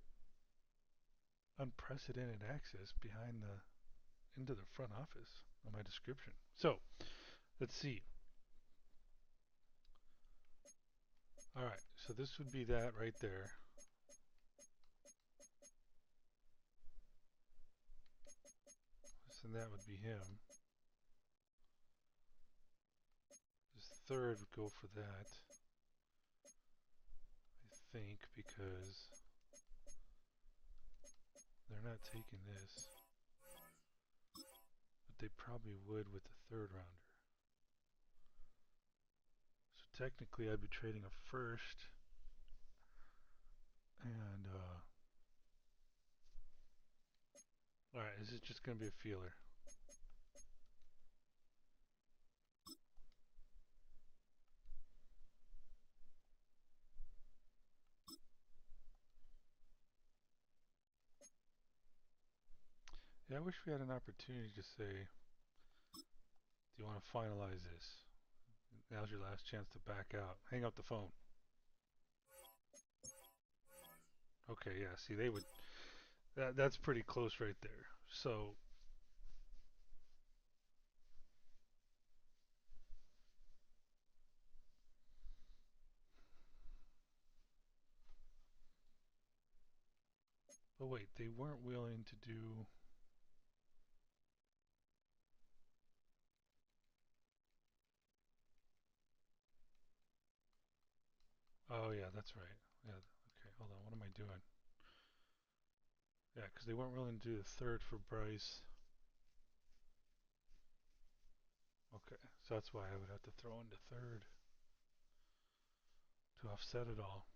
A: unprecedented access behind the into the front office on my description. So, let's see. All right, so this would be that right there. And that would be him. This third would go for that. I think because they're not taking this. But they probably would with the third rounder. So technically I'd be trading a first and alright, this is just gonna be a feeler. Yeah, I wish we had an opportunity to say, do you want to finalize this? Now's your last chance to back out. Hang up the phone. Okay, yeah, see, they would. That's pretty close right there. So. But wait, they weren't willing to do. Oh, yeah, that's right. Yeah, okay, hold on. What am I doing? Yeah, because they weren't willing to do the third for Bryce. Okay, so that's why I would have to throw in the third to offset it all.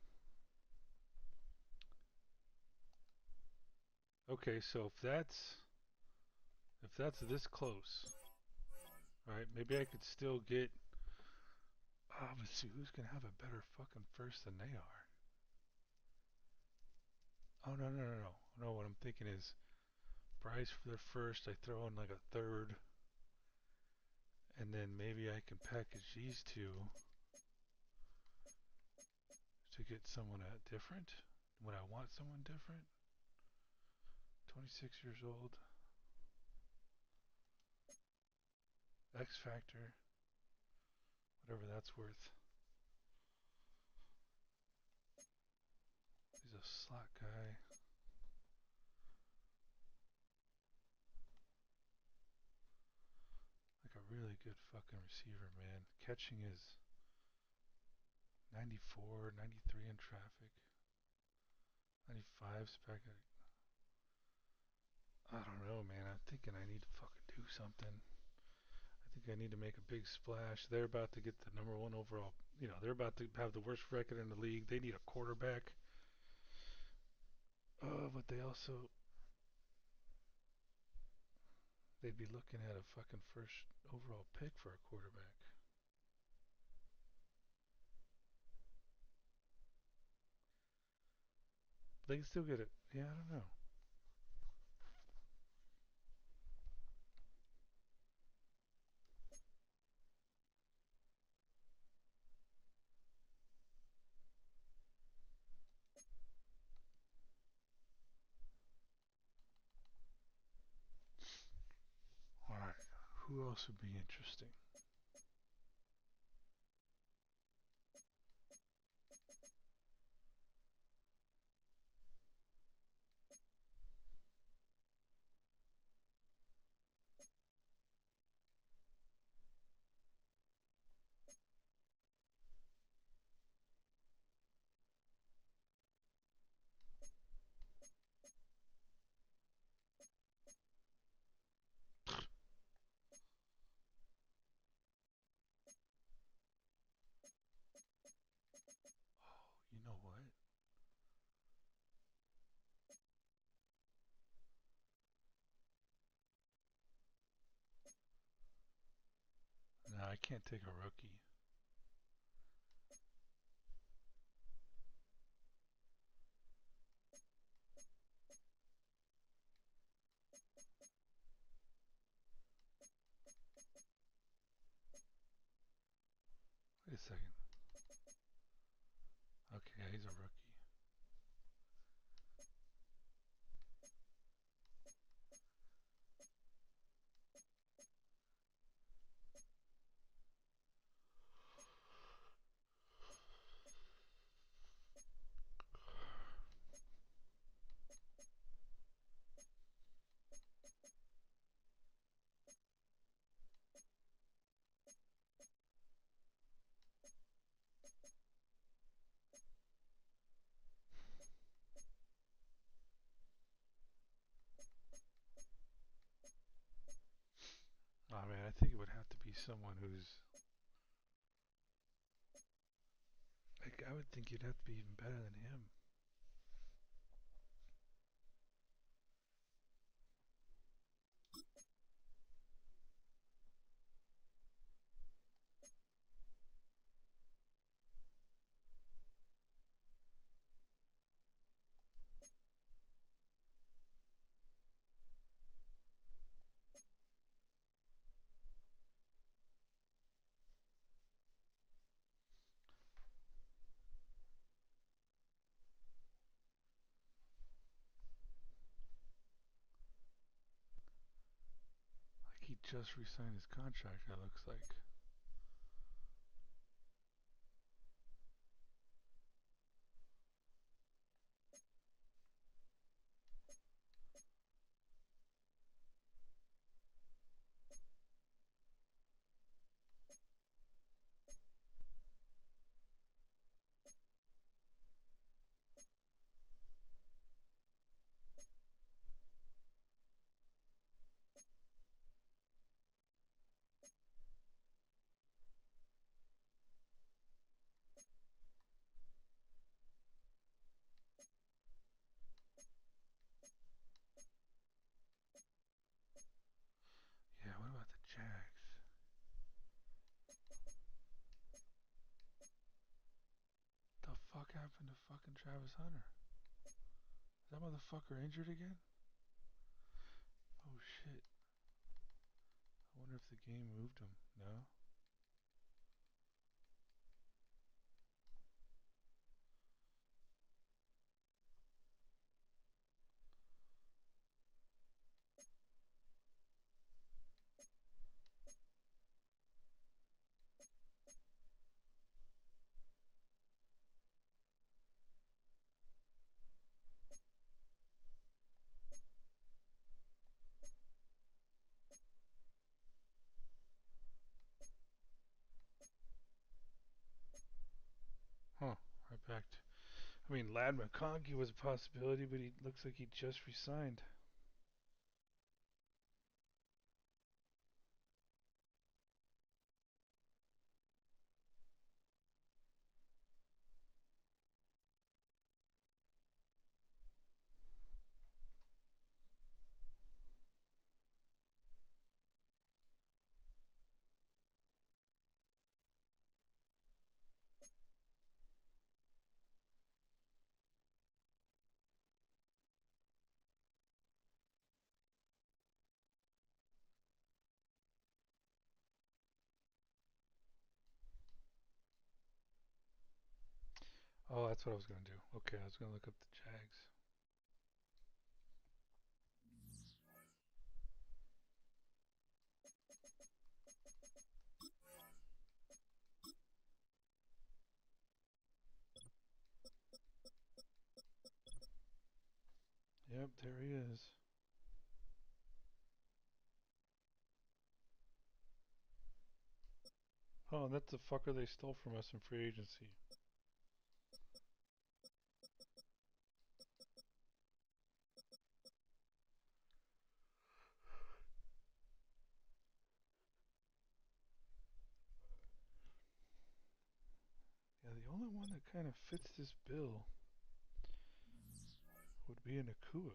A: Okay, so if that's If that's this close, right? Maybe I could still get. Oh, but see, who's gonna have a better fucking first than they are? Oh no! No, what I'm thinking is Bryce for their first. I throw in like a third, and then maybe I can package these two to get someone different when I want someone different. 26 years old. X Factor. Whatever that's worth. He's a slot guy. Like a really good fucking receiver, man. Catching is 94, 93 in traffic. 95 spec. I don't know, man. I'm thinking I need to fucking do something. I think I need to make a big splash. They're about to get the number one overall. You know, they're about to have the worst record in the league. They need a quarterback. But they also they'd be looking at a fucking first overall pick for a quarterback. They can still get it. Yeah, I don't know. All right. Who else would be interesting? You know what? No, I can't take a rookie. Wait a second. Okay, yeah, he's a rookie. Oh man, I think it would have to be someone who's like I would think you'd have to be even better than him. Like he just re-signed his contract. It looks like. happened to fucking Travis Hunter? Is that motherfucker injured again? Oh shit. I wonder if the game moved him. No? Huh. Right back to... I mean, Lad McConkey was a possibility, but he looks like he just resigned. Oh, that's what I was going to do. Okay, I was going to look up the Jags. Yep, there he is. Oh, that's the fucker they stole from us in free agency. Yeah, the only one that kind of fits this bill would be an Akua.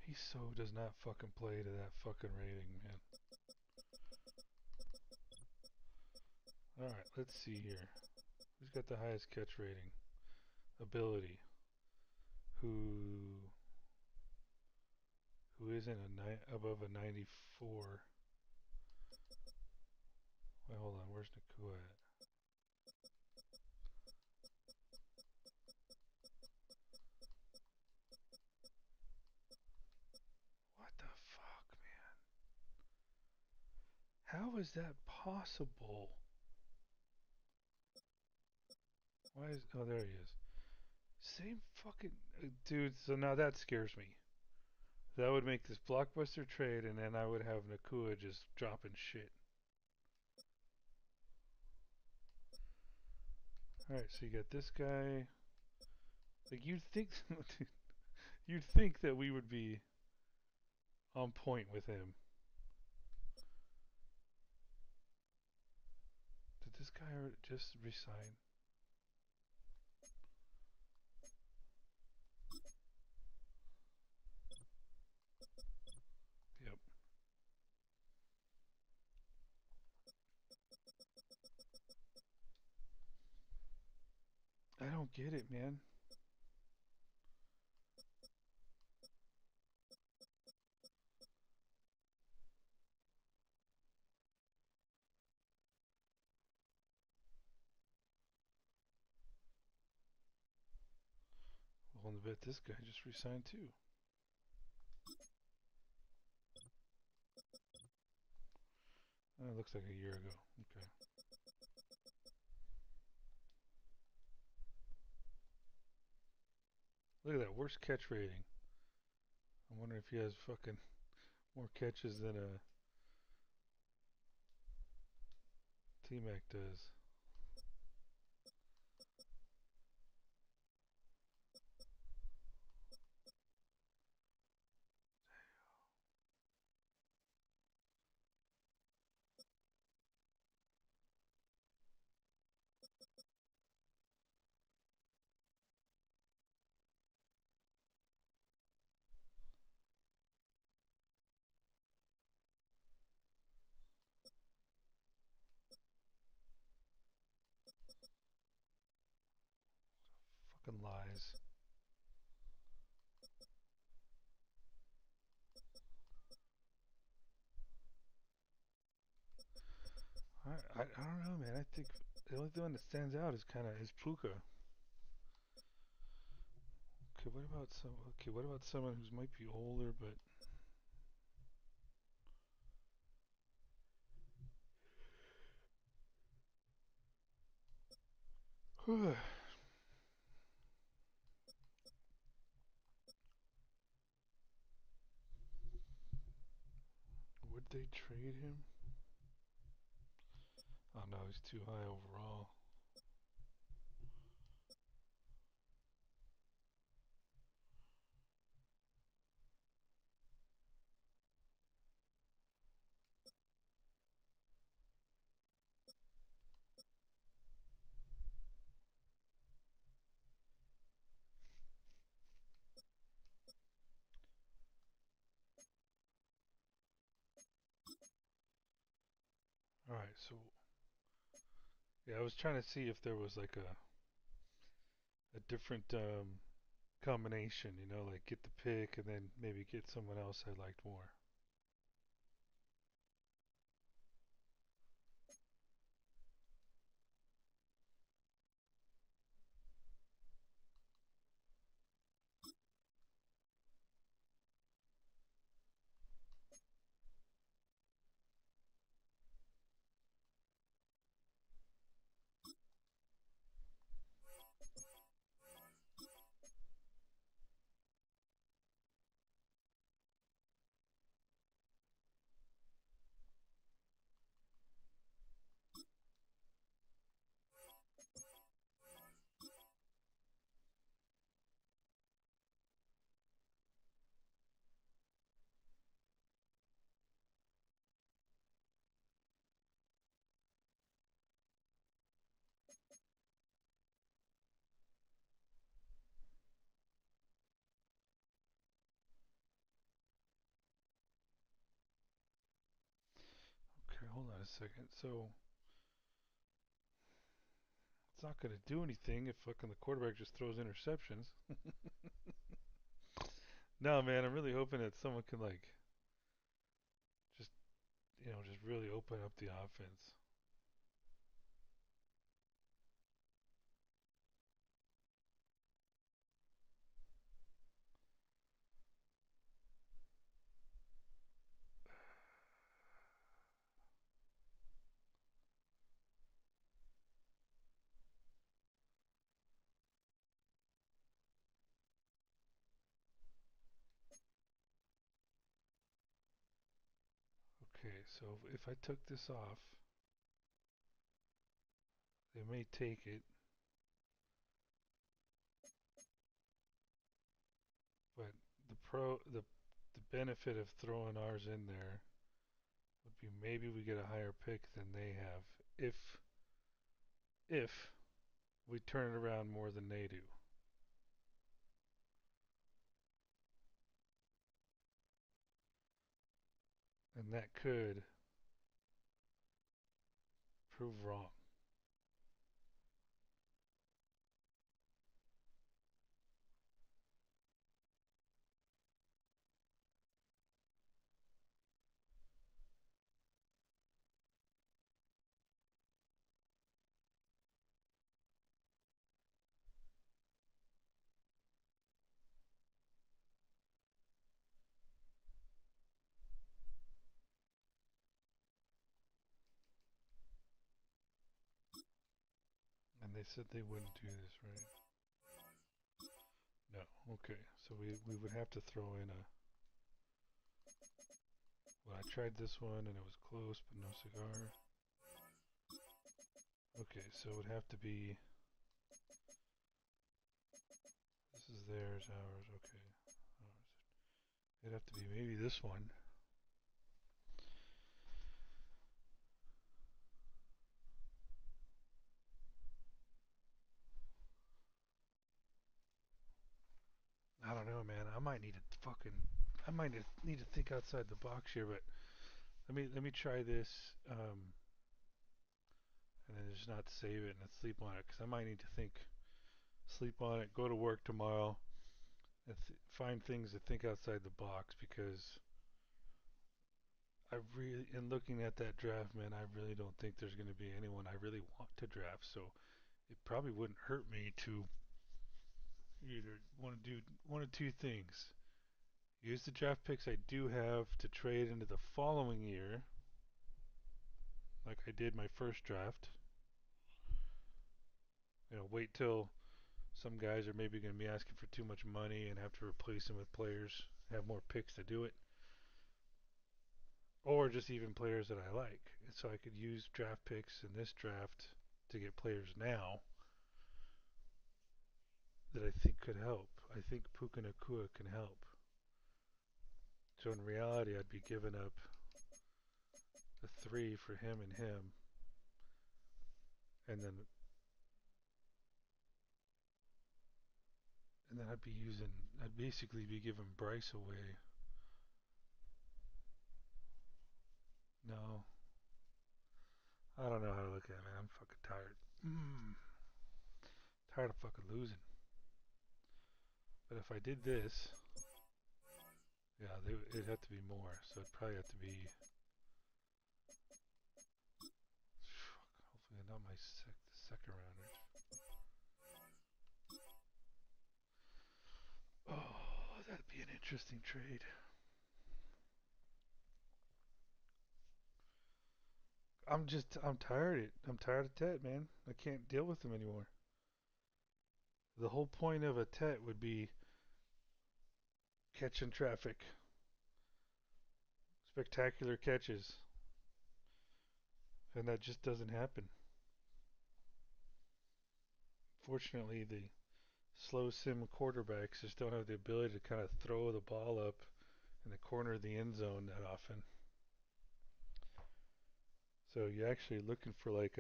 A: He so does not fucking play to that fucking rating, man. Alright, let's see here. Who's got the highest catch rating? Ability. Who isn't above a 94? Wait, hold on. Where's Nakua at? What the fuck, man? How is that possible? Why is... Oh, there he is. Same fucking... dude, so now that scares me. That would make this blockbuster trade, and then I would have Nakua just dropping shit. Alright, so you got this guy. Like, you'd think that we would be on point with him. Did this guy just resign? Yep. I don't get it, man. Well, I bet this guy just resigned too. It looks like a year ago. Okay. Look at that. Worst catch rating. I'm wondering if he has fucking more catches than a T-Mac does. Fucking lies. I don't know, man. I think the only one that stands out is Puka. Okay, what about someone who might be older but would they trade him? Oh no, he's too high overall. Alright, so yeah, I was trying to see if there was like a different combination, like get the pick and then maybe get someone else I liked more. Okay, hold on a second. So it's not going to do anything if fucking the quarterback just throws interceptions. No, man, I'm really hoping that someone can like just just really open up the offense. Okay, so if I took this off, they may take it, but the benefit of throwing ours in there would be maybe we get a higher pick than they have if we turn it around more than they do. And that could prove wrong. And they said they wouldn't do this, right? No. Okay. So we would have to throw in a. Well, I tried this one and it was close, but no cigar. Okay, so it would have to be. This is theirs, ours. Okay. Ours. It'd have to be maybe this one. I don't know, man. I might need to think outside the box here, but let me try this, and then just not save it and sleep on it, because I might need to think sleep on it, go to work tomorrow, and find things to think outside the box, because in looking at that draft, man, I really don't think there's going to be anyone I really want to draft. So it probably wouldn't hurt me to either want to do one of two things. Use the draft picks I do have to trade into the following year, like I did my first draft. Wait till some guys are maybe going to be asking for too much money and have to replace them with players, have more picks to do it. Or just even players that I like. And so I could use draft picks in this draft to get players now that I think could help. I think Puka Nacua can help. So in reality, I'd be giving up a 3 for him, and then I'd basically be giving Bryce away. No, I don't know how to look at it, man. I'm fucking tired. Tired of fucking losing. But if I did this, yeah, it'd have to be more. So it'd probably have to be. Hopefully not my second rounders. Oh, that'd be an interesting trade. I'm tired. I'm tired of Tet, man. I can't deal with him anymore. The whole point of a Tet would be catching traffic, spectacular catches, and that just doesn't happen. Fortunately, the slow sim quarterbacks just don't have the ability to kind of throw the ball up in the corner of the end zone that often. So you're actually looking for like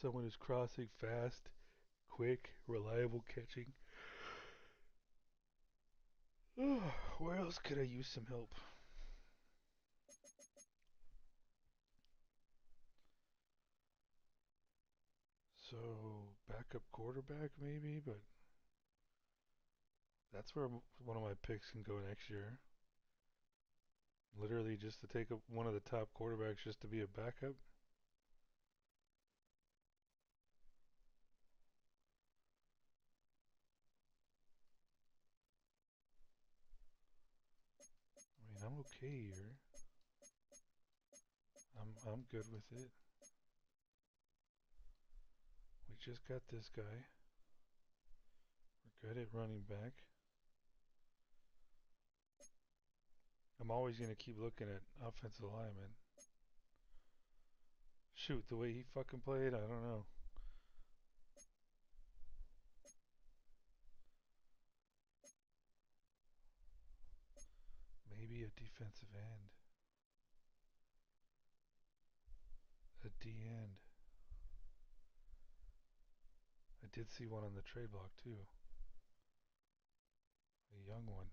A: someone who's crossing fast, quick, reliable catching. Where else could I use some help? So backup quarterback maybe, but that's where one of my picks can go next year. Literally just to take up one of the top quarterbacks just to be a backup. I mean, I'm okay here. I'm good with it. We just got this guy. We're good at running back. I'm always going to keep looking at offensive linemen. Shoot, the way he fucking played, I don't know. Maybe a defensive end. A D end. I did see one on the trade block too. A young one.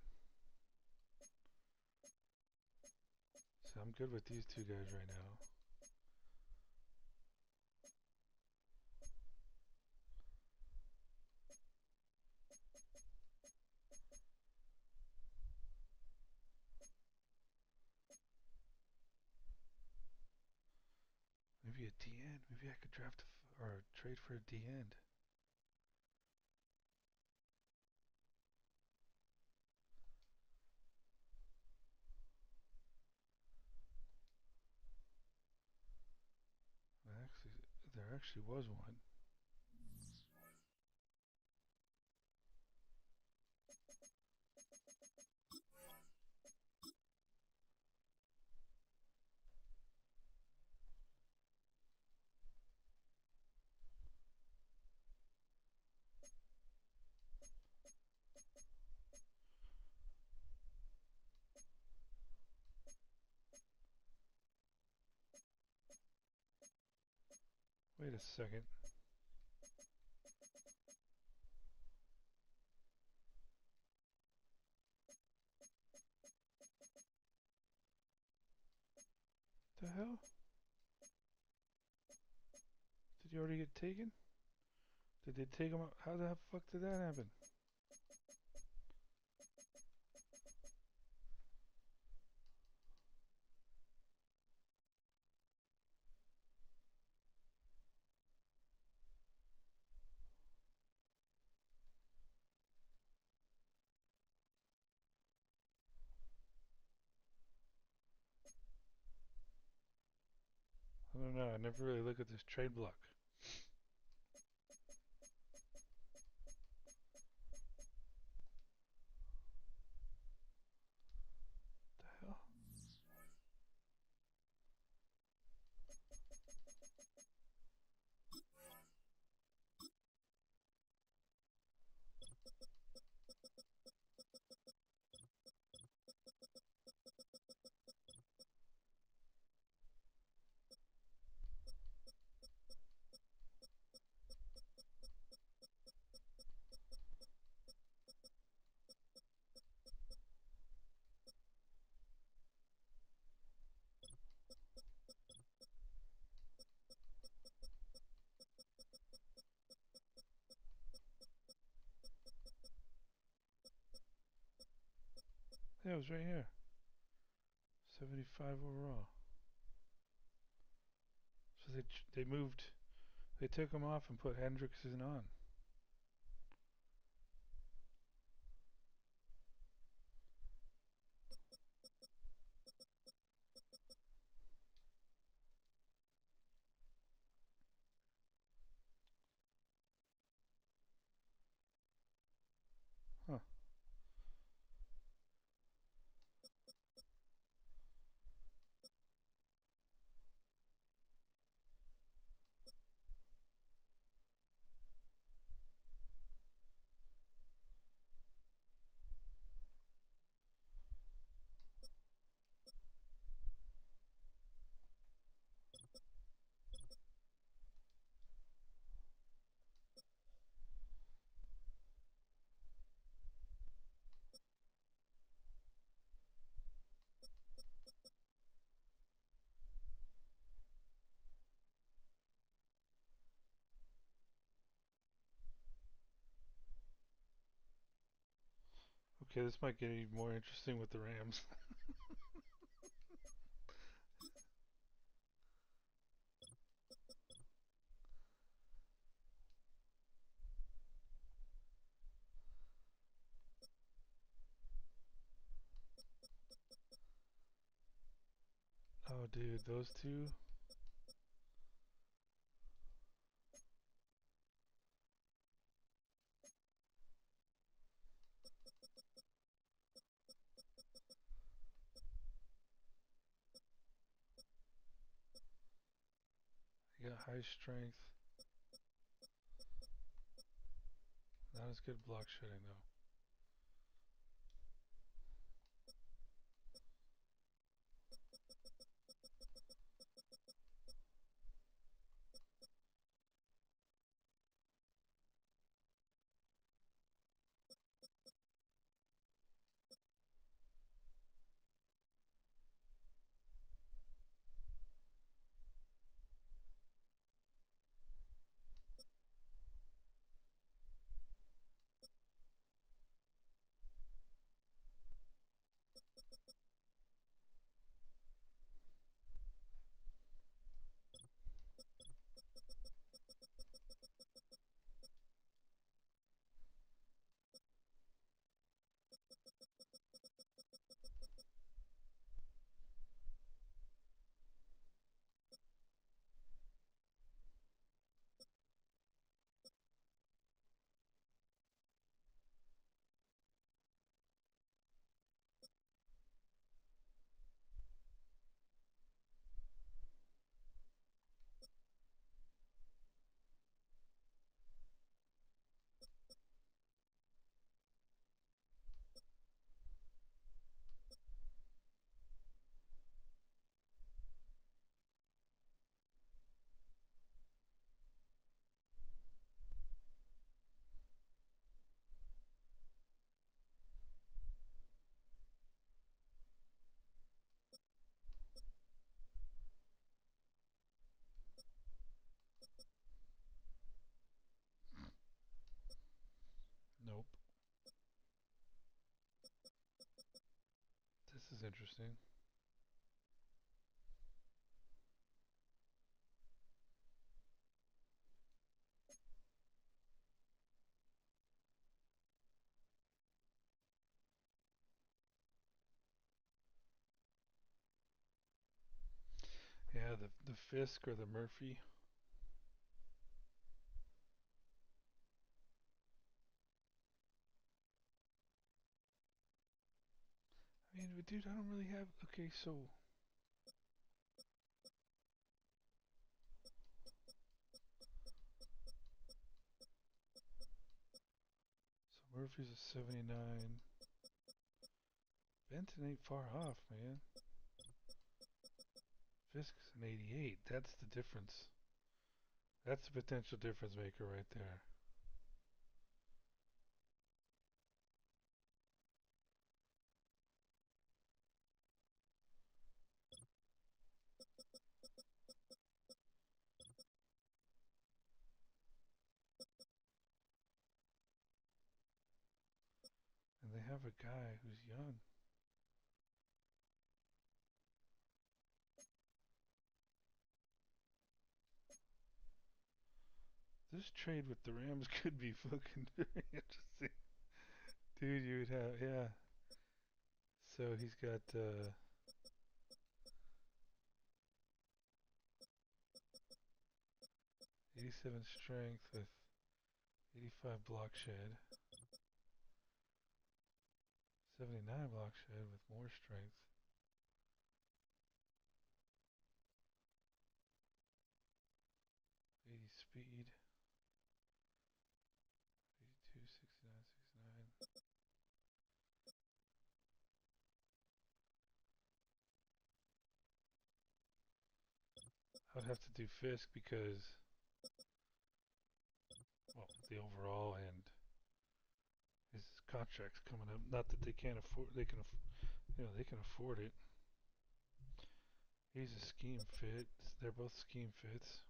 A: So I'm good with these two guys right now. Maybe a D end. Maybe I could draft or trade for a D end. There actually was one. Wait a second. The hell? Did he already get taken? Did they take him out? How the fuck did that happen? I don't know. I never really look at this trade block. The hell? Yeah, it was right here. 75 overall. So they moved. They took him off and put Hendrickson on. Huh. Okay, this might get even more interesting with the Rams. Oh, dude, those two. They got high strength. Not as good block shedding, though. interesting. Yeah, the Fisk or the Murphy. I mean, but dude, I don't really have. Okay, so Murphy's a 79. Benton ain't far off, man. Fisk's an 88. That's the difference. That's the potential difference maker right there. And they have a guy who's young. This trade with the Rams could be fucking very interesting. Dude, you would have, yeah. So he's got 87 strength with 85 block shed. 79 block shed with more strength. 80 speed. 82, 69, 69. I would have to do Fisk because, well, the overall and his contract's coming up. Not that they can't afford. They can, they can afford it. He's a scheme fit. They're both scheme fits.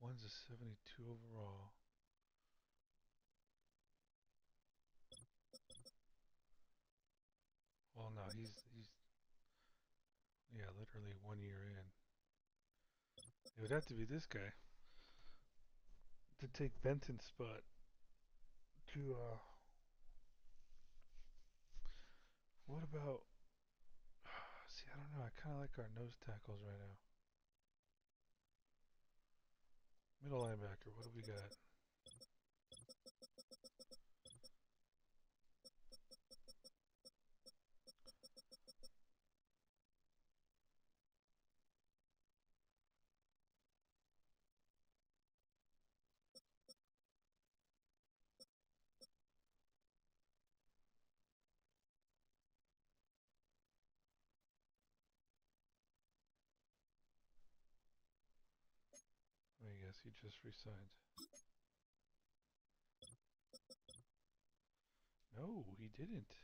A: One's a 72 overall. Well, no, he's yeah, literally 1 year in. It would have to be this guy to take Benton's spot. To what about? See, I don't know. I kind of like our nose tackles right now. Middle linebacker. What do we got? Let me guess. He just resigned. No, he didn't.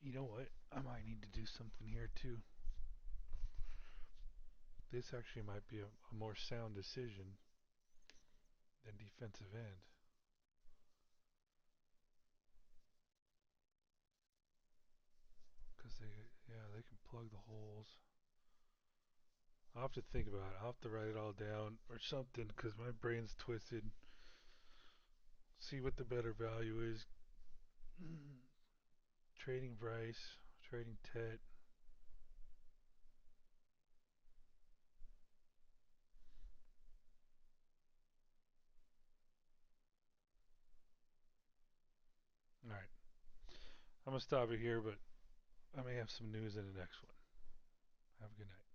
A: You know what? I might need to do something here too. This actually might be a more sound decision than defensive end. Because they can plug the holes. I'll have to think about it. I'll have to write it all down or something because my brain's twisted. See what the better value is. Trading Bryce, trading Tet. All right. I'm going to stop it here, but I may have some news in the next one. Have a good night.